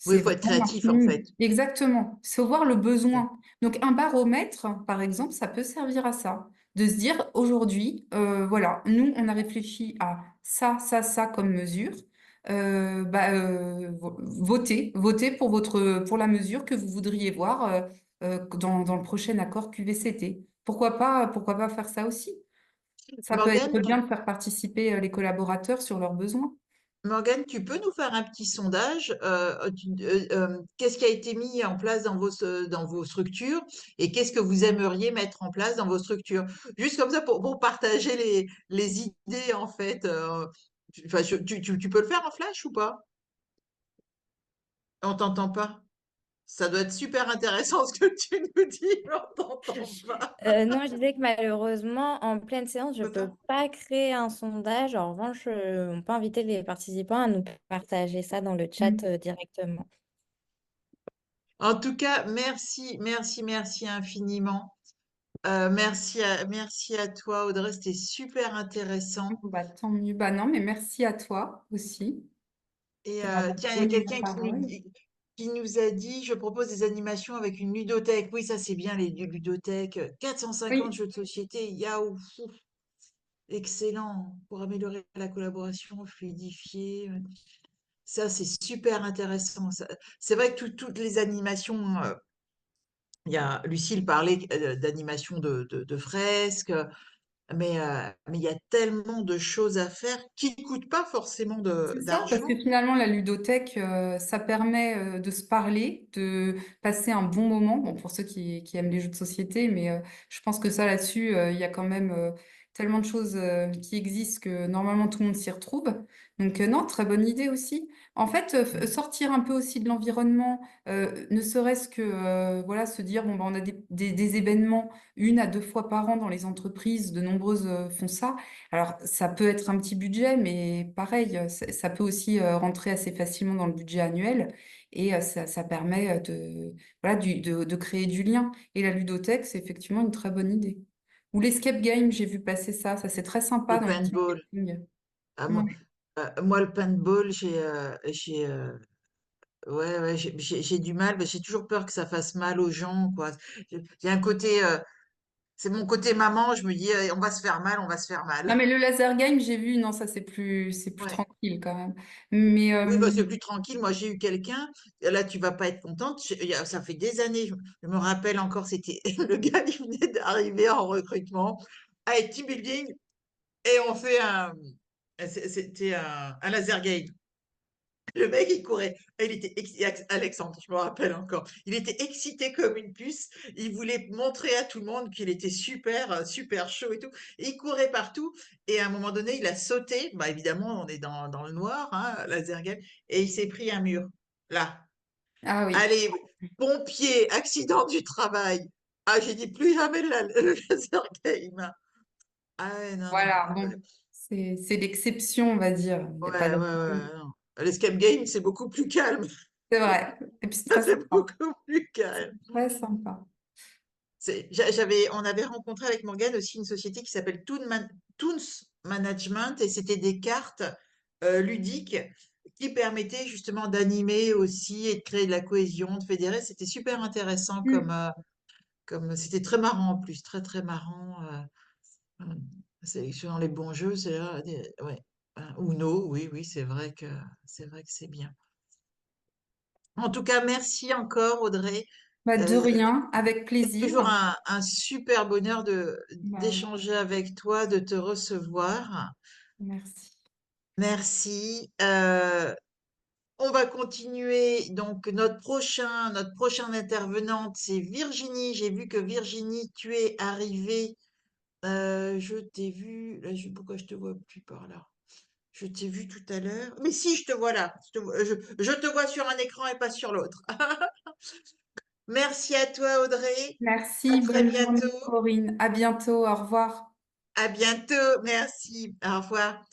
Oui, il c'est faut être vraiment créatif, en fait. infini. Exactement. C'est voir le besoin. Donc, un baromètre, par exemple, ça peut servir à ça. De se dire, aujourd'hui, voilà, nous, on a réfléchi à ça comme mesure. Votez pour la mesure que vous voudriez voir dans le prochain accord QVCT. Pourquoi pas faire ça aussi? Ça peut être Morgane, bien de faire participer les collaborateurs sur leurs besoins. Morgane, tu peux nous faire un petit sondage? Qu'est-ce qui a été mis en place dans vos structures et qu'est-ce que vous aimeriez mettre en place dans vos structures? Juste comme ça pour partager les idées, en fait. Enfin, tu peux le faire en flash ou pas? On t'entend pas. Ça doit être super intéressant ce que tu nous dis, mais on t'entend pas. Non, je disais que malheureusement, en pleine séance, je ne peux Autant. pas créer un sondage. En revanche, on peut inviter les participants à nous partager ça dans le chat Mm. directement. En tout cas, merci infiniment. Merci à toi, Audrey, c'était super intéressant. Bon, bah, tant mieux. Bah non, mais merci à toi aussi Et de m'avoir tiens, il y a donné la quelqu'un parole. qui nous a dit, je propose des animations avec une ludothèque. Oui, ça c'est bien, les ludothèques. 450 Oui, jeux de société, yaou, fou, excellent, pour améliorer la collaboration, fluidifier. Ça, c'est super intéressant. C'est vrai que toutes les animations, Lucille parlait d'animation de fresques, mais il y a tellement de choses à faire qui ne coûtent pas forcément c'est ça, parce que d'argent. finalement, la ludothèque, ça permet de se parler, de passer un bon moment. Bon, pour ceux qui aiment les jeux de société, mais je pense que ça, là-dessus, il y a quand même tellement de choses qui existent que normalement tout le monde s'y retrouve. Donc, non, très bonne idée aussi. En fait, sortir un peu aussi de l'environnement, ne serait-ce que voilà, se dire, bon, bah, on a des événements 1 à 2 fois par an dans les entreprises, de nombreuses font ça. Alors, ça peut être un petit budget, mais pareil, ça peut aussi rentrer assez facilement dans le budget annuel et ça permet voilà, de créer du lien. Et la ludothèque, c'est effectivement une très bonne idée. Ou l'escape game, j'ai vu passer ça, c'est très sympa Le dans les team paintball. building. Ah, Ouais. moi, le paintball, ouais, j'ai du mal, mais j'ai toujours peur que ça fasse mal aux gens, quoi. J'ai un côté, c'est mon côté maman, je me dis, on va se faire mal, on va se faire mal. Non, mais le laser game, j'ai vu, non, ça c'est plus Ouais. tranquille quand même. Mais Oui, bah, c'est plus tranquille. Moi, j'ai eu quelqu'un, là, tu vas pas être contente. Ça fait des années, je me rappelle encore, c'était le gars, il venait d'arriver en recrutement à team building et on fait c'était un laser game. Le mec, il courait. Alexandre, je me rappelle encore. Il était excité comme une puce. Il voulait montrer à tout le monde qu'il était super, super chaud et tout. Et il courait partout. Et à un moment donné, il a sauté. Bah, évidemment, on est dans le noir, hein, laser game. Et il s'est pris un mur. Là. ah oui, Allez, pompier, accident du travail. Ah, j'ai dit plus jamais le laser game. Ah ouais, non, non. voilà, bon, c'est l'exception, on va dire. Il n'y a pas Ouais, de. ouais, ouais, non. L'escape game, c'est beaucoup plus calme. C'est vrai. Et puis c'est très C'est sympa. beaucoup plus calme. Très sympa. On avait rencontré avec Morgane aussi une société qui s'appelle Toons Management et c'était des cartes ludiques qui permettaient justement d'animer aussi et de créer de la cohésion, de fédérer. C'était super intéressant c'était très marrant en plus, très très marrant. Euh, Sélectionnant les bons jeux, ouais. Uno, oui, oui, c'est vrai que c'est bien. En tout cas, merci encore, Audrey. Bah, de Euh, rien, avec plaisir. Toujours un super bonheur Bah, d'échanger avec toi, de te recevoir. merci. Merci. On va continuer. Donc, notre prochaine intervenante, c'est Virginie. J'ai vu que Virginie, tu es arrivée. Je t'ai vu. Là, pourquoi je te vois plus par là? Je t'ai vu tout à l'heure. Mais si, je te vois là. Je te vois sur un écran et pas sur l'autre. Merci à toi, Audrey. À Merci, très bonne journée, bientôt. Corinne. À bientôt, au revoir. À bientôt. Merci. Au revoir.